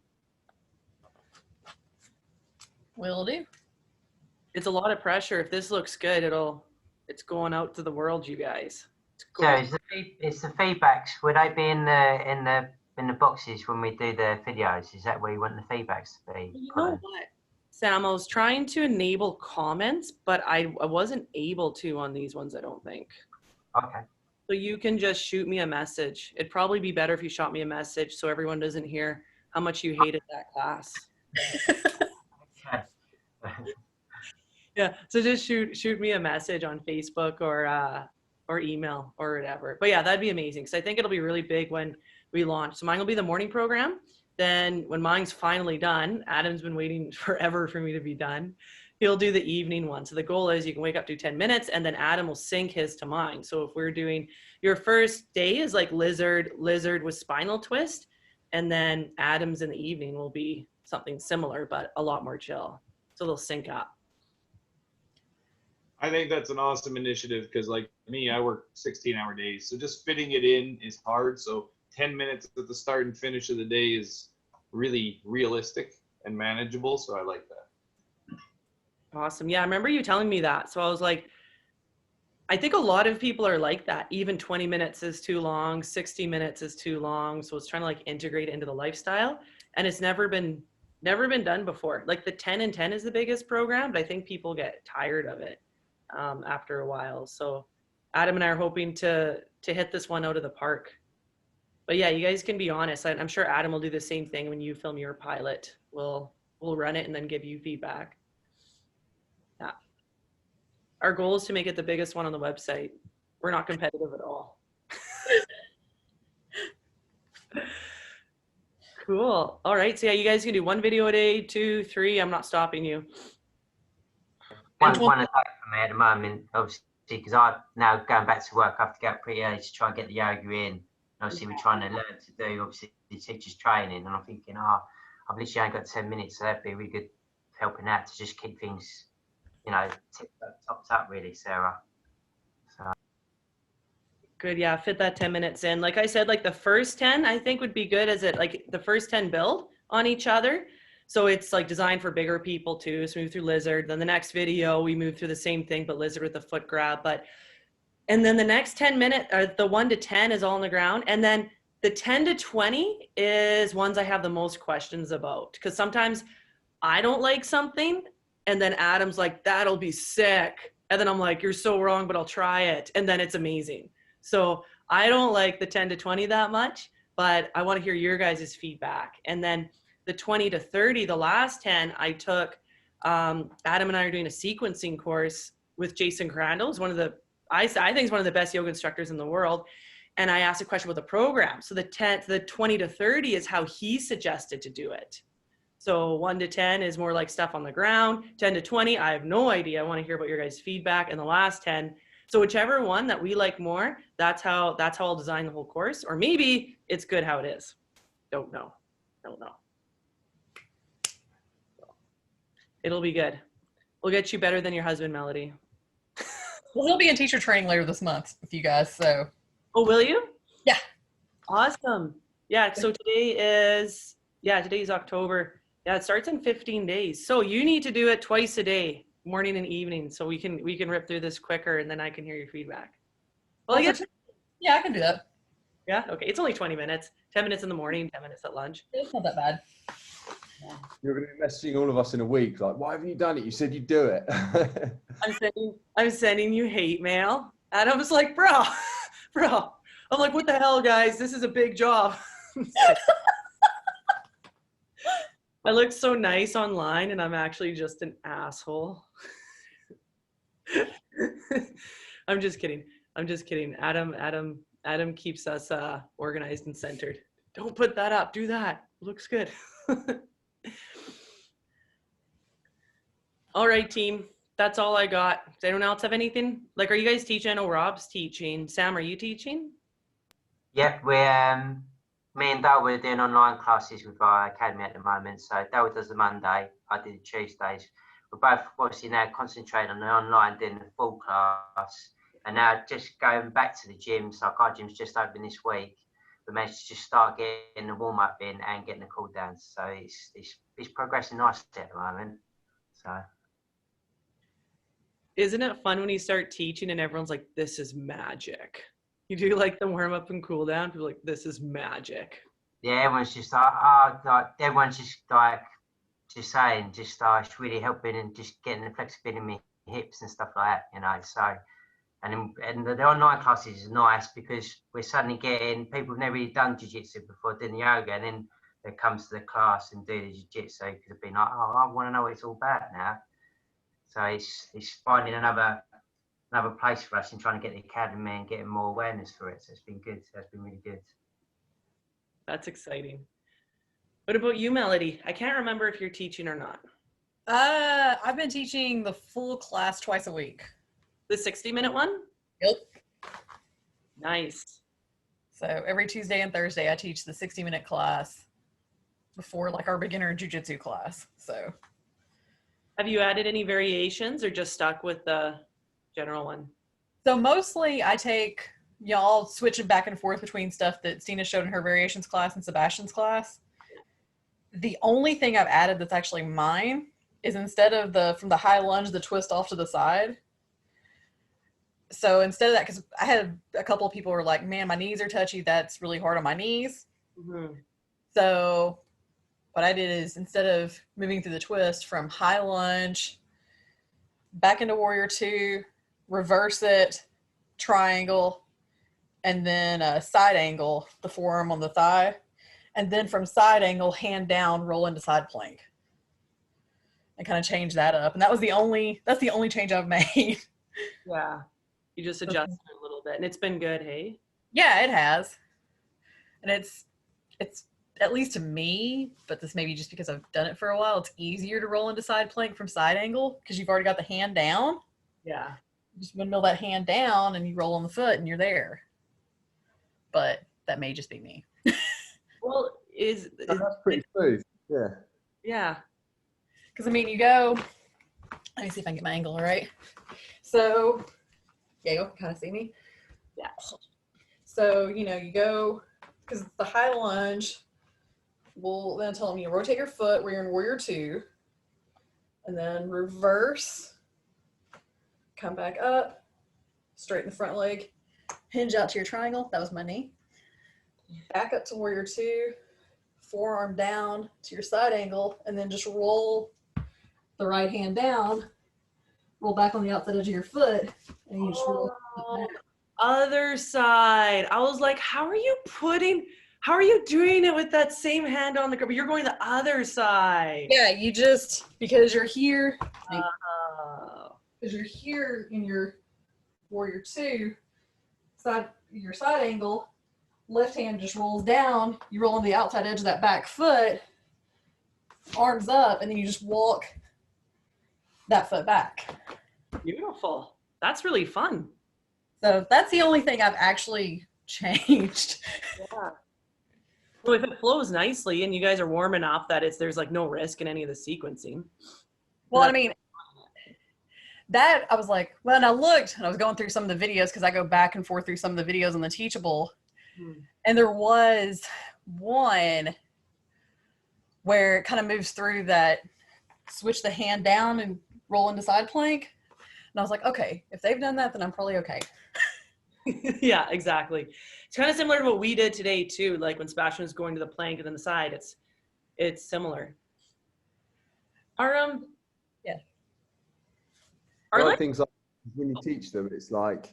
Will do. It's a lot of pressure. If this looks good, it's going out to the world, you guys. So it's the feedbacks. Would they be in the boxes when we do the videos? Is that where you want the feedbacks to be? You know what, Sam, I was trying to enable comments, but I wasn't able to on these ones, I don't think. Okay. So you can just shoot me a message. It'd probably be better if you shot me a message so everyone doesn't hear how much you hated that class. Yeah, so just shoot me a message on Facebook or email or whatever. But yeah, that'd be amazing because I think it'll be really big when we launch. So mine will be the morning program. Then when mine's finally done, Adam's been waiting forever for me to be done. He'll do the evening one. So the goal is you can wake up to 10 minutes and then Adam will sync his to mine. So if we're doing, your first day is like lizard with spinal twist. And then Adam's in the evening will be something similar, but a lot more chill. So they'll sync up. I think that's an awesome initiative because, like me, I work 16-hour days. So just fitting it in is hard. So 10 minutes at the start and finish of the day is really realistic and manageable. So I like that. Awesome. Yeah, I remember you telling me that. So I was like, I think a lot of people are like that. Even 20 minutes is too long, 60 minutes is too long. So it's trying to like integrate it into the lifestyle. And it's never been done before. Like the 10 and 10 is the biggest program, but I think people get tired of it after a while. So Adam and I are hoping to hit this one out of the park. But yeah, you guys can be honest. I'm sure Adam will do the same thing when you film your pilot. We'll run it and then give you feedback. Yeah. Our goal is to make it the biggest one on the website. We're not competitive at all. Cool. All right. So yeah, you guys can do 1 video a day, 2, 3. I'm not stopping you. One attack for me at the moment, obviously, because I'm now going back to work. I have to get up pretty early to try and get the yoga in. Obviously, we're trying to learn to do, obviously, the teacher's training. And I'm thinking, I've literally only got 10 minutes, so that'd be really good helping out to just keep things, you know, topped up, really, Sarah. So. Good. Yeah. Fit that 10 minutes in. Like I said, like the first 10, I think would be good as it like the first 10 build on each other. So it's like designed for bigger people too. So we move through lizard. Then the next video, we move through the same thing, but lizard with the foot grab. And then the next 10 minutes, or the 1 to 10 is all on the ground. And then the 10 to 20 is ones I have the most questions about. Because sometimes I don't like something and then Adam's like, that'll be sick. And then I'm like, you're so wrong, but I'll try it. And then it's amazing. So I don't like the 10 to 20 that much, but I want to hear your guys' feedback. And then the 20 to 30, the last 10, I took, Adam and I are doing a sequencing course with Jason Crandall. He's one of the, I think he's one of the best yoga instructors in the world. And I asked a question about the program. So the 20 to 30 is how he suggested to do it. So 1 to 10 is more like stuff on the ground. 10 to 20, I have no idea. I want to hear about your guys' feedback. And the last 10, so whichever one that we like more, that's how I'll design the whole course. Or maybe it's good how it is. Don't know. It'll be good. We'll get you better than your husband, Melody. Well, he'll be in teacher training later this month with you guys, so. Oh, will you? Yeah. Awesome. Yeah, so today's October. Yeah, it starts in 15 days. So you need to do it twice a day, morning and evening, so we can rip through this quicker and then I can hear your feedback. Well, I guess. Yeah, I can do that. Yeah, okay. It's only 20 minutes. 10 minutes in the morning, 10 minutes at lunch. It's not that bad. Yeah. You're going to be messaging all of us in a week, like, why haven't you done it? You said you'd do it. I'm sending you hate mail. Adam's like, bro. I'm like, what the hell, guys? This is a big job. I look so nice online and I'm actually just an asshole. I'm just kidding. Adam keeps us organized and centered. Don't put that up. Do that. It looks good. All right, team. That's all I got. Does anyone else have anything? Like, are you guys teaching? I know Rob's teaching. Sam, are you teaching? Yep, we're me and Dale are doing online classes with our academy at the moment. So Dale does the Monday, I do the Tuesdays. We're both obviously now concentrating on the online, doing the full class, and now just going back to the gym. So our gym's just open this week. We managed to just start getting the warm up in and getting the cool downs. So it's progressing nicely at the moment. So. Isn't it fun when you start teaching and everyone's like, this is magic? You do like the warm up and cool down, people are like, this is magic. Yeah, everyone's just like, everyone's just like, just saying, it's really helping and just getting the flexibility in my hips and stuff like that, you know. So, and the online classes is nice because we're suddenly getting people who've never really done jiu-jitsu before doing the yoga, and then they come to the class and do the jiu-jitsu because they've been like, oh, I want to know what it's all about now. So it's finding another place for us and trying to get the academy and getting more awareness for it. So it's been good. That's been really good. That's exciting. What about you, Melody? I can't remember if you're teaching or not. I've been teaching the full class twice a week. The 60-minute one? Yep. Nice. So every Tuesday and Thursday, I teach the 60-minute class before like our beginner jiu-jitsu class. So. Have you added any variations or just stuck with the general one? So mostly I take, you know, I'll switch it back and forth between stuff that Stina showed in her variations class and Sebastian's class. The only thing I've added that's actually mine is instead of from the high lunge, the twist off to the side. So instead of that, because I had a couple of people who were like, man, my knees are touchy. That's really hard on my knees. Mm-hmm. So what I did is instead of moving through the twist from high lunge, back into warrior two, reverse it, triangle, and then a side angle, the forearm on the thigh. And then from side angle, hand down, roll into side plank. And kind of change that up. And that's the only change I've made. Yeah. You just adjusted it a little bit, and it's been good, hey? Yeah, it has. And it's at least to me, but this may be just because I've done it for a while, it's easier to roll into side plank from side angle because you've already got the hand down. Yeah. You just windmill that hand down and you roll on the foot and you're there. But that may just be me. Well, That's pretty smooth. Yeah. Yeah. Because, I mean, you go, let me see if I can get my angle right. So, yeah, you can kind of see me. Yeah. So, you know, you go, because the high lunge will then tell them you rotate your foot where you're in warrior two, and then reverse, come back up, straighten the front leg, hinge out to your triangle. That was my knee. Back up to warrior two, forearm down to your side angle, and then just roll the right hand down, roll back on the outside edge of your foot, and you just roll back. Other side. I was like, how are you doing it with that same hand on the grip? You're going the other side. Yeah, you just, because you're here, Oh. because you're here in your warrior two, your side angle, left hand just rolls down, you roll on the outside edge of that back foot, arms up, and then you just walk that foot back. Beautiful. That's really fun. So that's the only thing I've actually changed. Yeah. Well, if it flows nicely and you guys are warm enough that there's like no risk in any of the sequencing. Well, I mean, that I was like, when I looked and I was going through some of the videos, because I go back and forth through some of the videos on the Teachable, and there was one where it kind of moves through that switch the hand down and roll into side plank. And I was like, okay, if they've done that, then I'm probably okay. Yeah, exactly. It's kind of similar to what we did today too. Like when Sebastian was going to the plank and then the side, it's similar. Yeah. Things like when you teach them, it's like,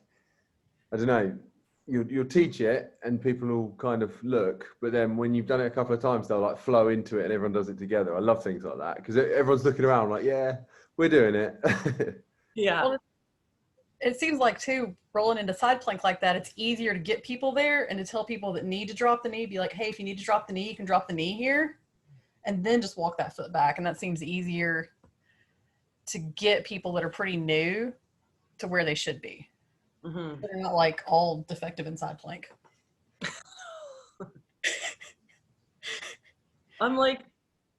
I don't know, you'll teach it and people will kind of look, but then when you've done it a couple of times, they'll like flow into it and everyone does it together. I love things like that because everyone's looking around like, yeah, we're doing it. Yeah. Well, it seems like too, rolling into side plank like that, it's easier to get people there and to tell people that need to drop the knee, be like, hey, if you need to drop the knee, you can drop the knee here, and then just walk that foot back. And that seems easier to get people that are pretty new to where they should be. Mm-hmm. They're not like all defective in side plank. I'm like,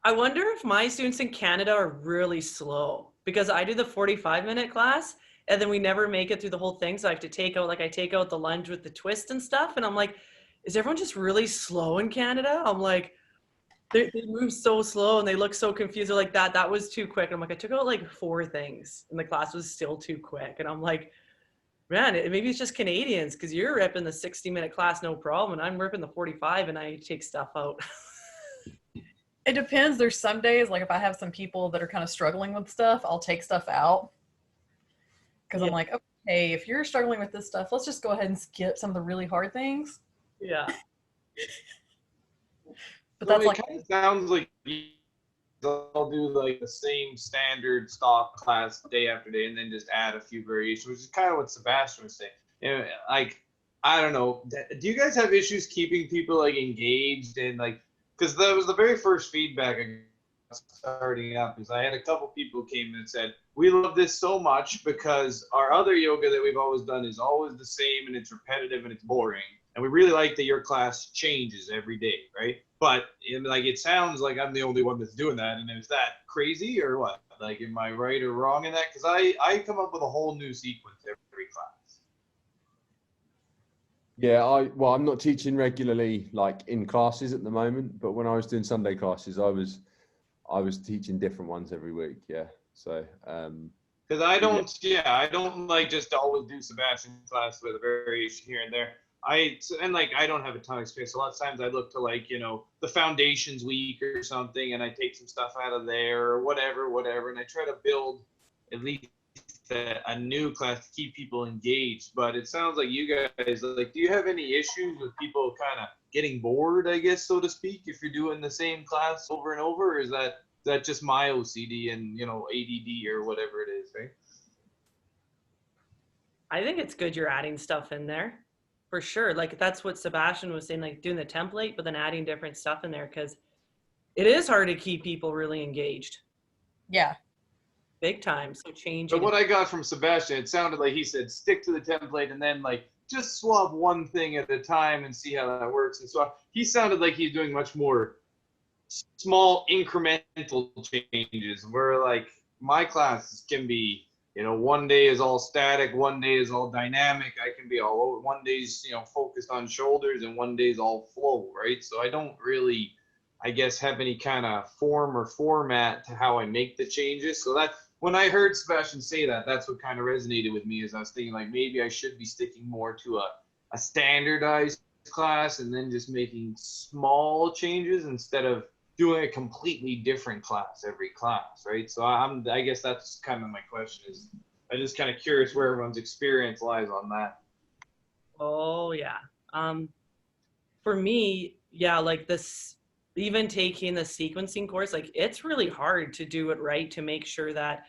I wonder if my students in Canada are really slow because I do the 45-minute class and then we never make it through the whole thing. So I have to take out the lunge with the twist and stuff. And I'm like, is everyone just really slow in Canada? I'm like, they move so slow and they look so confused. They're like, that was too quick. I'm like, I took out like 4 things and the class was still too quick. And I'm like, man, maybe it's just Canadians because you're ripping the 60-minute class no problem. And I'm ripping the 45 and I take stuff out. It depends. There's some days, like if I have some people that are kind of struggling with stuff, I'll take stuff out. Because I'm like, okay, if you're struggling with this stuff, let's just go ahead and skip some of the really hard things. Yeah. But So that's it like, kind of sounds like they'll do like the same standard stock class day after day and then just add a few variations, which is kind of what Sebastian was saying. You know, like, I don't know. Do you guys have issues keeping people like engaged and like, because that was the very first feedback I got starting up is I had a couple people who came in and said, we love this so much because our other yoga that we've always done is always the same and it's repetitive and it's boring. And we really like that your class changes every day, right? But like, it sounds like I'm the only one that's doing that. And is that crazy or what? Like, am I right or wrong in that? Because I come up with a whole new sequence every class. Yeah, I'm not teaching regularly like in classes at the moment, but when I was doing Sunday classes, I was teaching different ones every week. Yeah. So because I don't like just to always do Sebastian's class with a variation here and there. I don't have a ton of experience. A lot of times I look to, like, the foundations week or something, and I take some stuff out of there or whatever, and I try to build at least a new class to keep people engaged. But it sounds like you guys, like, do you have any issues with people kind of getting bored, I guess, so to speak, if you're doing the same class over and over, or is that just my OCD and ADD or whatever it is, right? I think it's good you're adding stuff in there for sure. Like, that's what Sebastian was saying, like doing the template, but then adding different stuff in there, because it is hard to keep people really engaged. Yeah. Big time. So changing. But what I got from Sebastian, it sounded like he said stick to the template and then, like, just swap one thing at a time and see how that works. And so he sounded like he's doing much more small incremental changes, where, like, my classes can be, one day is all static, one day is all dynamic. I can be all over. One day's, focused on shoulders, and one day's all flow, right? So I don't really, I guess, have any kind of form or format to how I make the changes. So that, when I heard Sebastian say that, that's what kind of resonated with me, as I was thinking, like, maybe I should be sticking more to a standardized class and then just making small changes instead of doing a completely different class every class, right? So I guess that's kind of my question, is I'm just kind of curious where everyone's experience lies on that. Oh yeah. For me, yeah, like this, even taking the sequencing course, like, it's really hard to do it right, to make sure that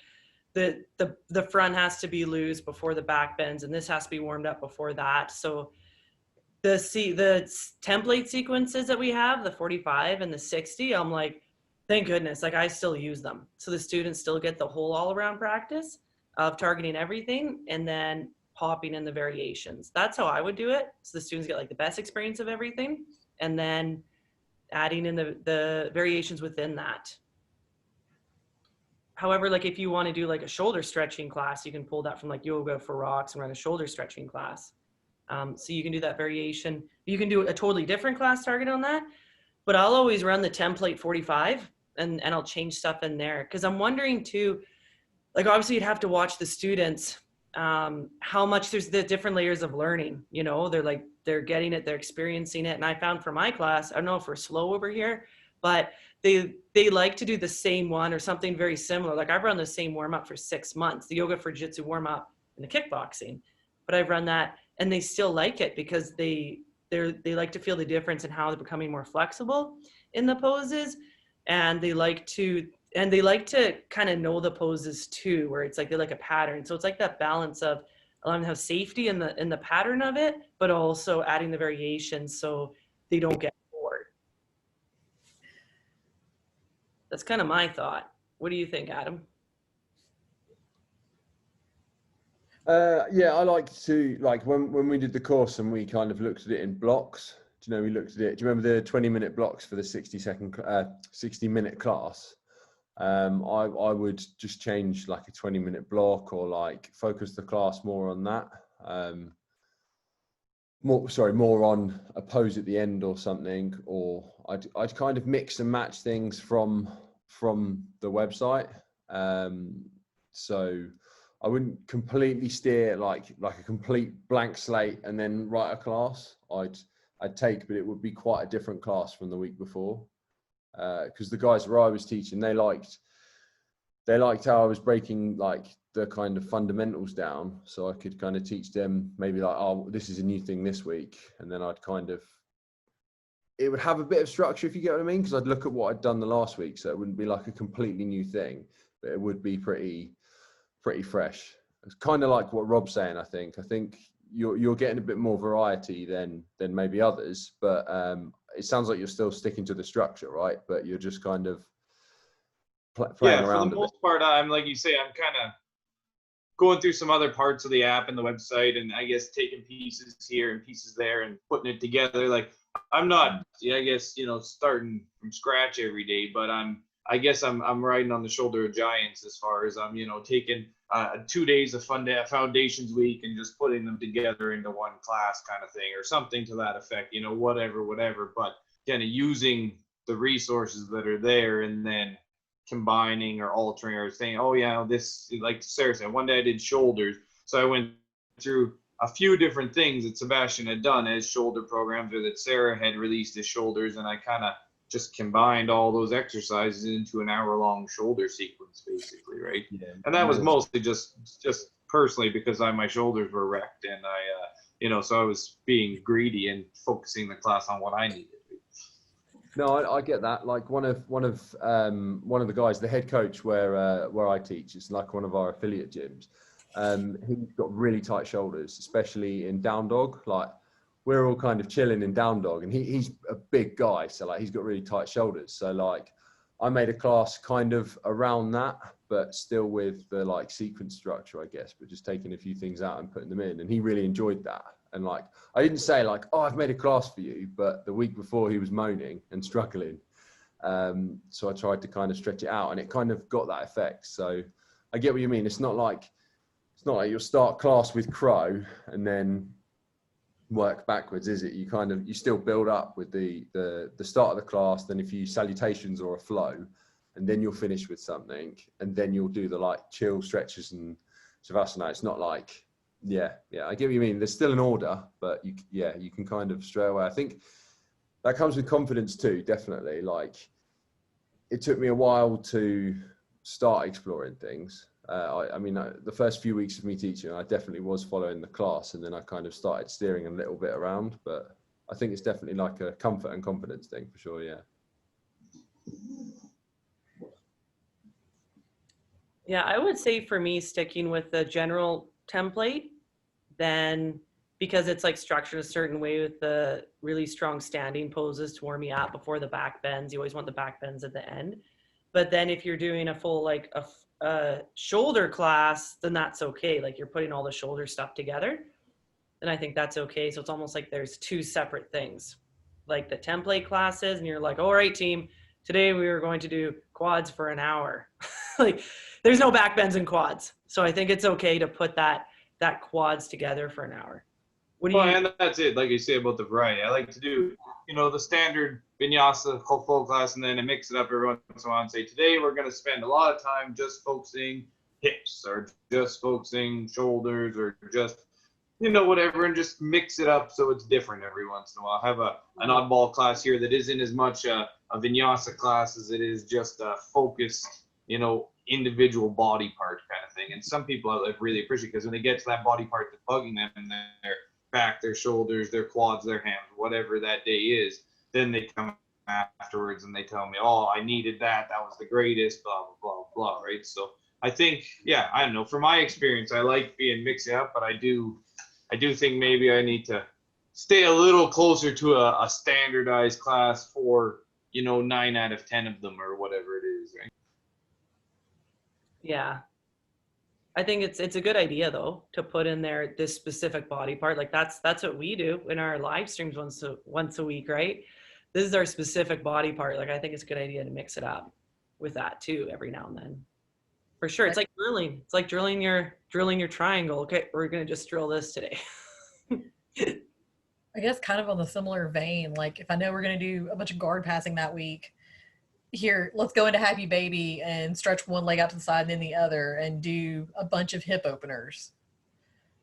the front has to be loose before the back bends, and this has to be warmed up before that. So the template sequences that we have, the 45 and the 60, I'm like, thank goodness, like, I still use them. So the students still get the whole all around practice of targeting everything and then popping in the variations. That's how I would do it. So the students get, like, the best experience of everything, and then adding in the variations within that. However, like, if you want to do like a shoulder stretching class, you can pull that from like Yoga for Rocks and run a shoulder stretching class. So you can do that variation. You can do a totally different class target on that, but I'll always run the template 45 and I'll change stuff in there. Cause I'm wondering too, like, obviously you'd have to watch the students, how much there's the different layers of learning, they're getting it, they're experiencing it. And I found for my class, I don't know if we're slow over here, but they like to do the same one or something very similar. Like, I've run the same warm up for 6 months, the yoga for jiu-jitsu warm up and the kickboxing, but I've run that and they still like it because they like to feel the difference in how they're becoming more flexible in the poses. And they like to kind of know the poses too, where it's like, they like a pattern. So it's like that balance of allowing them to have safety in the pattern of it, but also adding the variations so they don't get bored. That's kind of my thought. What do you think, Adam? Yeah, I like to, like, when we did the course and we kind of looked at it in blocks. Do you know, we looked at it. Do you remember the 20-minute blocks for the 60-minute class? I would just change like a 20-minute block, or like focus the class more on that. More on a pose at the end or something, or I'd kind of mix and match things from the website. So I wouldn't completely steer like a complete blank slate and then write a class. I'd take, but it would be quite a different class from the week before. Because the guys where I was teaching, they liked how I was breaking like the kind of fundamentals down, so I could kind of teach them maybe like, oh, this is a new thing this week, and then it would have a bit of structure, if you get what I mean, because I'd look at what I'd done the last week, so it wouldn't be like a completely new thing, but it would be pretty fresh. It's kind of like what Rob's saying. I think you're getting a bit more variety than maybe others, but it sounds like you're still sticking to the structure, right? But you're just kind of playing around. For the most part, I'm like you say, I'm kind of going through some other parts of the app and the website, and I guess taking pieces here and pieces there and putting it together. Like, I'm not, I guess, starting from scratch every day, but I guess I'm riding on the shoulder of giants as far as I'm, taking 2 days of foundations week and just putting them together into one class kind of thing or something to that effect, whatever, but kind of using the resources that are there and then combining or altering or saying, oh yeah, this, like Sarah said, one day I did shoulders. So I went through a few different things that Sebastian had done as shoulder programs or that Sarah had released as shoulders. And I kind of just combined all those exercises into an hour-long shoulder sequence, basically, right? Yeah. And that was mostly just personally because my shoulders were wrecked and so I was being greedy and focusing the class on what I needed. No, I get that. Like one of the guys, the head coach where I teach, it's like one of our affiliate gyms. He's got really tight shoulders, especially in down dog. Like we're all kind of chilling in down dog, and he's a big guy, so like he's got really tight shoulders. So like I made a class kind of around that, but still with the like sequence structure, I guess, but just taking a few things out and putting them in, and he really enjoyed that. And like, I didn't say like, oh, I've made a class for you, but the week before he was moaning and struggling. So I tried to kind of stretch it out and it kind of got that effect. So I get what you mean. It's not like you'll start class with crow and then work backwards, is it? You still build up with the start of the class, then a few salutations or a flow, and then you'll finish with something, and then you'll do the like chill stretches and Savasana. It's not like, yeah, I get what you mean. There's still an order, but you can kind of stray away. I think that comes with confidence too, definitely. Like it took me a while to start exploring things. The first few weeks of me teaching, I definitely was following the class, and then I kind of started steering a little bit around, but I think it's definitely like a comfort and confidence thing for sure. Yeah. Yeah, I would say for me, sticking with the general template, then because it's like structured a certain way with the really strong standing poses to warm me up before the back bends. You always want the back bends at the end. But then if you're doing a full like a shoulder class, then that's okay. Like you're putting all the shoulder stuff together, then I think that's okay. So it's almost like there's two separate things, like the template classes, and you're like, all right, team, today we are going to do quads for an hour. Like there's no back bends and quads. So I think it's okay to put that quads together for an hour. And that's it. Like you say about the variety, I like to do, the standard vinyasa full class, and then I mix it up every once in a while and say, today we're going to spend a lot of time just focusing hips or just focusing shoulders or just, whatever, and just mix it up so it's different every once in a while. I have an oddball class here that isn't as much a vinyasa class as it is just a focused, individual body part kind of thing. And some people I really appreciate, because when they get to that body part that's bugging them and their back, their shoulders, their quads, their hands, whatever that day is, then they come afterwards and they tell me, oh, I needed that was the greatest, blah blah blah blah, right? So I think, I don't know, from my experience, I like being mixed up, but I do think maybe I need to stay a little closer to a standardized class for 9 out of 10 of them or whatever it is, right? Yeah, I think it's a good idea though to put in there this specific body part. Like that's what we do in our live streams once a week, right? This is our specific body part. Like I think it's a good idea to mix it up with that too every now and then. For sure. It's like drilling. It's like drilling your triangle. Okay, we're gonna just drill this today. I guess kind of on the similar vein, like if I know we're gonna do a bunch of guard passing that week, here, let's go into Happy Baby and stretch one leg out to the side and then the other and do a bunch of hip openers.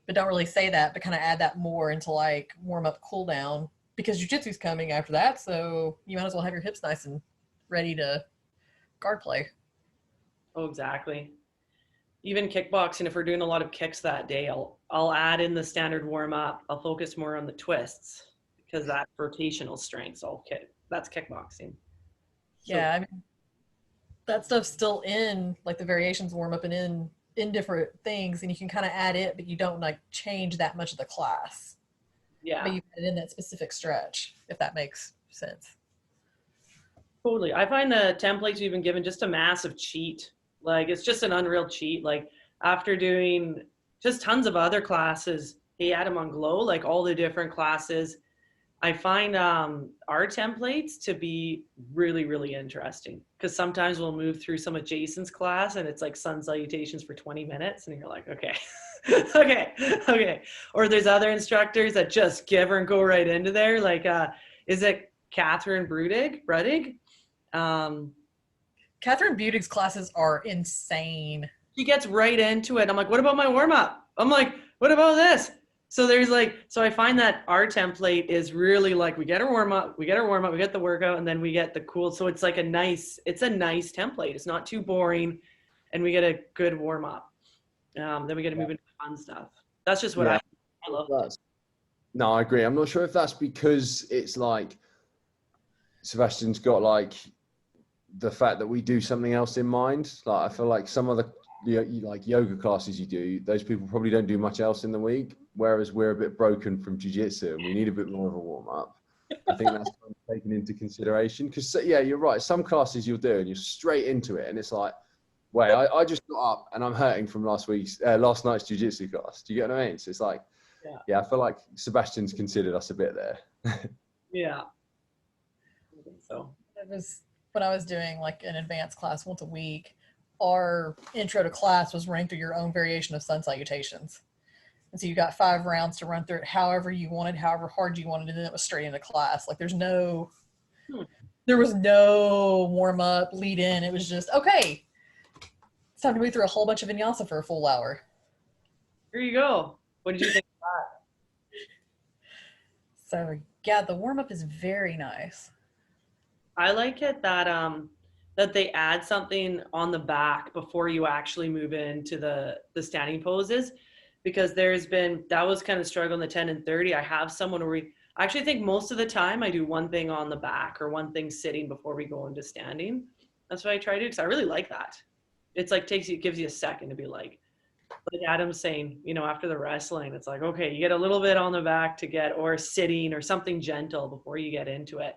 But don't really say that, but kind of add that more into like warm up, cool down, because jiu-jitsu's coming after that. So you might as well have your hips nice and ready to guard play. Oh, exactly. Even kickboxing, if we're doing a lot of kicks that day, I'll add in the standard warm up. I'll focus more on the twists because that's rotational strength. So that's kickboxing. Yeah, I mean, that stuff's still in, like the variations warm up and in different things, and you can kind of add it, but you don't like change that much of the class. Yeah. But you put it in that specific stretch, if that makes sense. Totally. I find the templates we've been given just a massive cheat. Like it's just an unreal cheat. Like after doing just tons of other classes, he had them on Glow, like all the different classes. I find our templates to be really, really interesting because sometimes we'll move through some of Jason's class and it's like sun salutations for 20 minutes and you're like, okay, okay. Or there's other instructors that just give her and go right into there. Like, is it Catherine Brudig? Catherine Budig's classes are insane. She gets right into it. I'm like, what about my warm up? I'm like, what about this? So there's like, so I find that our template is really like, we get our warm up, we get the workout, and then we get the cool. So it's like it's a nice template. It's not too boring, and we get a good warm up. Then we get to move into fun stuff. That's just what I love. No, I agree. I'm not sure if that's because it's like Sebastian's got like the fact that we do something else in mind. Like I feel like some of the like yoga classes you do, those people probably don't do much else in the week, whereas we're a bit broken from jiu-jitsu and we need a bit more of a warm-up. I think that's kind of taken into consideration because yeah, you're right, some classes you'll do and you're straight into it and it's like, wait, I just got up and I'm hurting from last night's jiu-jitsu class. Do you get what I mean? So it's like, yeah, I feel like Sebastian's considered us a bit there. Yeah, I think so. It was when I was doing like an advanced class once a week. Our intro to class was running through your own variation of sun salutations. And so you got 5 rounds to run through it however you wanted, however hard you wanted, and then it was straight into class. Like there was no warm up, lead in. It was just, okay, it's time to move through a whole bunch of vinyasa for a full hour. Here you go. What did you think of that? So yeah, the warm up is very nice. I like it that they add something on the back before you actually move into the standing poses, because that was kind of struggle in the 10 and 30. I have someone where I actually think most of the time I do one thing on the back or one thing sitting before we go into standing. That's what I try to do because I really like that. It's like gives you a second to be like Adam's saying, after the wrestling, it's like, okay, you get a little bit on the back or sitting or something gentle before you get into it.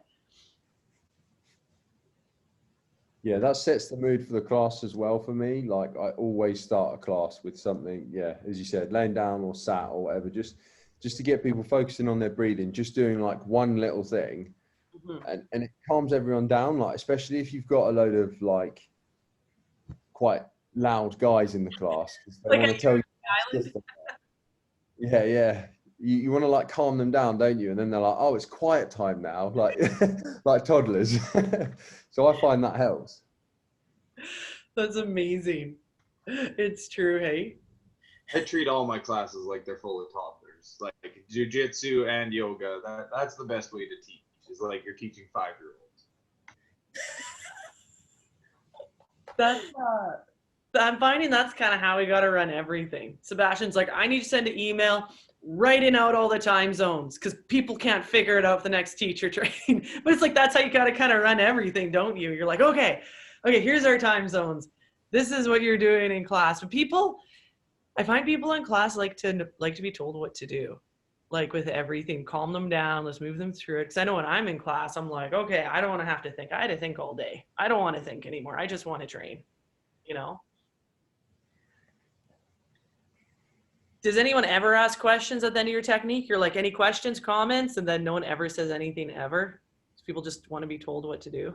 Yeah, that sets the mood for the class as well for me. Like I always start a class with something, as you said, laying down or sat or whatever, just to get people focusing on their breathing, just doing like one little thing. Mm-hmm. And it calms everyone down, like especially if you've got a load of like quite loud guys in the class. They want to tell you. Yeah. You want to like calm them down, don't you? And then they're like, oh, it's quiet time now, like like toddlers. So I find that helps. That's amazing. It's true, hey? I treat all my classes like they're full of toddlers. Like jiu-jitsu and yoga, that's the best way to teach. Is like you're teaching 5-year-olds. I'm finding that's kind of how we got to run everything. Sebastian's like, I need to send an email writing out all the time zones because people can't figure it out for the next teacher training. But it's like, that's how you got to kind of run everything, don't you? You're like, okay, here's our time zones. This is what you're doing in class. But I find people in class like to be told what to do, like with everything. Calm them down. Let's move them through it. Because I know when I'm in class, I'm like, okay, I don't want to have to think. I had to think all day. I don't want to think anymore. I just want to train, Does anyone ever ask questions at the end of your technique? You're like, any questions, comments? And then no one ever says anything ever? People just want to be told what to do.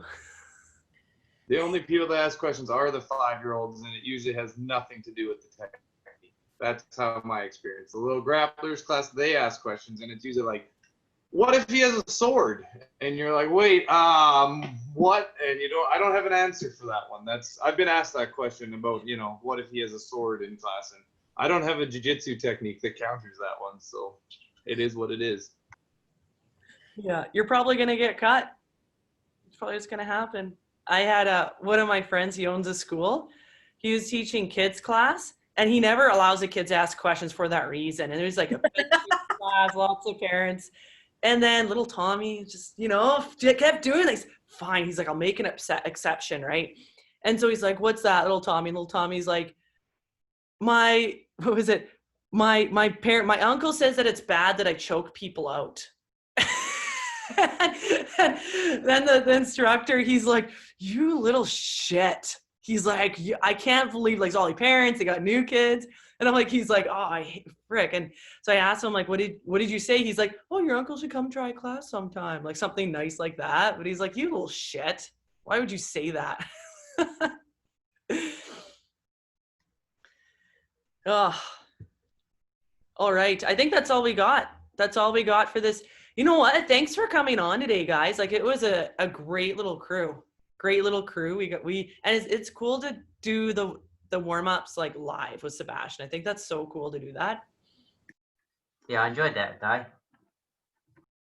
The only people that ask questions are the 5-year-olds, and it usually has nothing to do with the technique. That's how my experience. The little grapplers class, they ask questions, and it's usually like, what if he has a sword? And you're like, wait, what? And I don't have an answer for that one. I've been asked that question about, what if he has a sword in class? And I don't have a jiu-jitsu technique that counters that one, so it is what it is. Yeah, you're probably going to get cut. It's probably just going to happen. I had one of my friends, he owns a school. He was teaching kids class, and he never allows the kids to ask questions for that reason. And there's like a class, lots of parents. And then little Tommy just, kept doing this. Fine. He's like, I'll make an exception, right? And so he's like, what's that, little Tommy? And little Tommy's like, my uncle says that it's bad that I choke people out. And then the instructor, he's like, you little shit. he's like, I can't believe, like, all the parents, they got new kids. And I'm like, he's like, oh, I hate frick. And so I asked him, like, what did you say? He's like, oh, your uncle should come try class sometime. Like something nice like that. But he's like, you little shit. Why would you say that? Oh, all right. I think that's all we got. That's all we got for this. You know what? Thanks for coming on today, guys. Like, it was a great little crew. Great little crew. And it's cool to do the warm-ups like live with Sebastian. I think that's so cool to do that. Yeah, I enjoyed that day.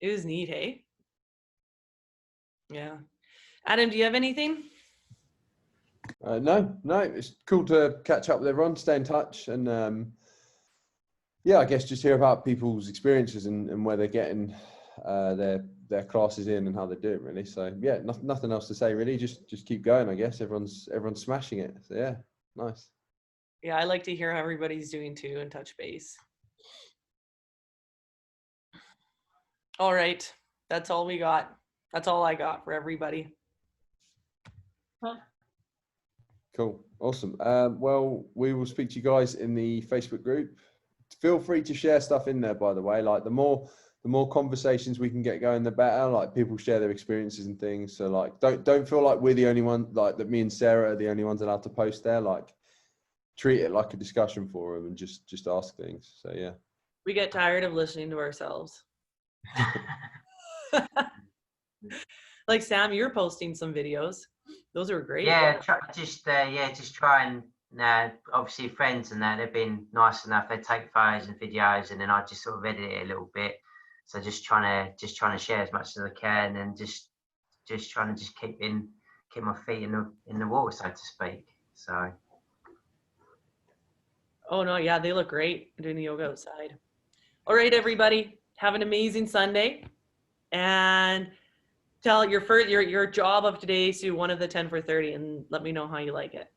It was neat, hey? Yeah. Adam, do you have anything? No, it's cool to catch up with everyone, stay in touch, and yeah, I guess just hear about people's experiences and where they're getting their classes in and how they do it, really. So yeah, nothing else to say really. Just keep going, I guess. Everyone's smashing it. So yeah, nice. Yeah, I like to hear how everybody's doing too and touch base. All right, that's all we got. That's all I got for everybody. Cool, awesome. Well, we will speak to you guys in the Facebook group. Feel free to share stuff in there, by the way. Like the more conversations we can get going, the better. Like people share their experiences and things. So like, don't feel like we're the only one, like that me and Sarah are the only ones allowed to post there. Like treat it like a discussion forum and just ask things. So yeah. We get tired of listening to ourselves. Like Sam, you're posting some videos. Those are great. Yeah, just try and obviously friends and that, they've been nice enough. They take photos and videos, and then I just sort of edit it a little bit. So just trying to share as much as I can, and just trying to keep my feet in the water, so to speak. So. Oh no, yeah, they look great doing the yoga outside. All right, everybody, have an amazing Sunday, and tell your job of today is to do one of the 10 for 30, and let me know how you like it.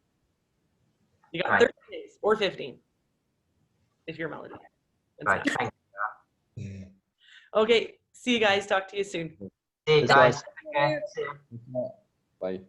You got 30 days or 15 if you're Melody. Right, thank you. Okay, see you guys. Talk to you soon. See you guys. Okay. Bye.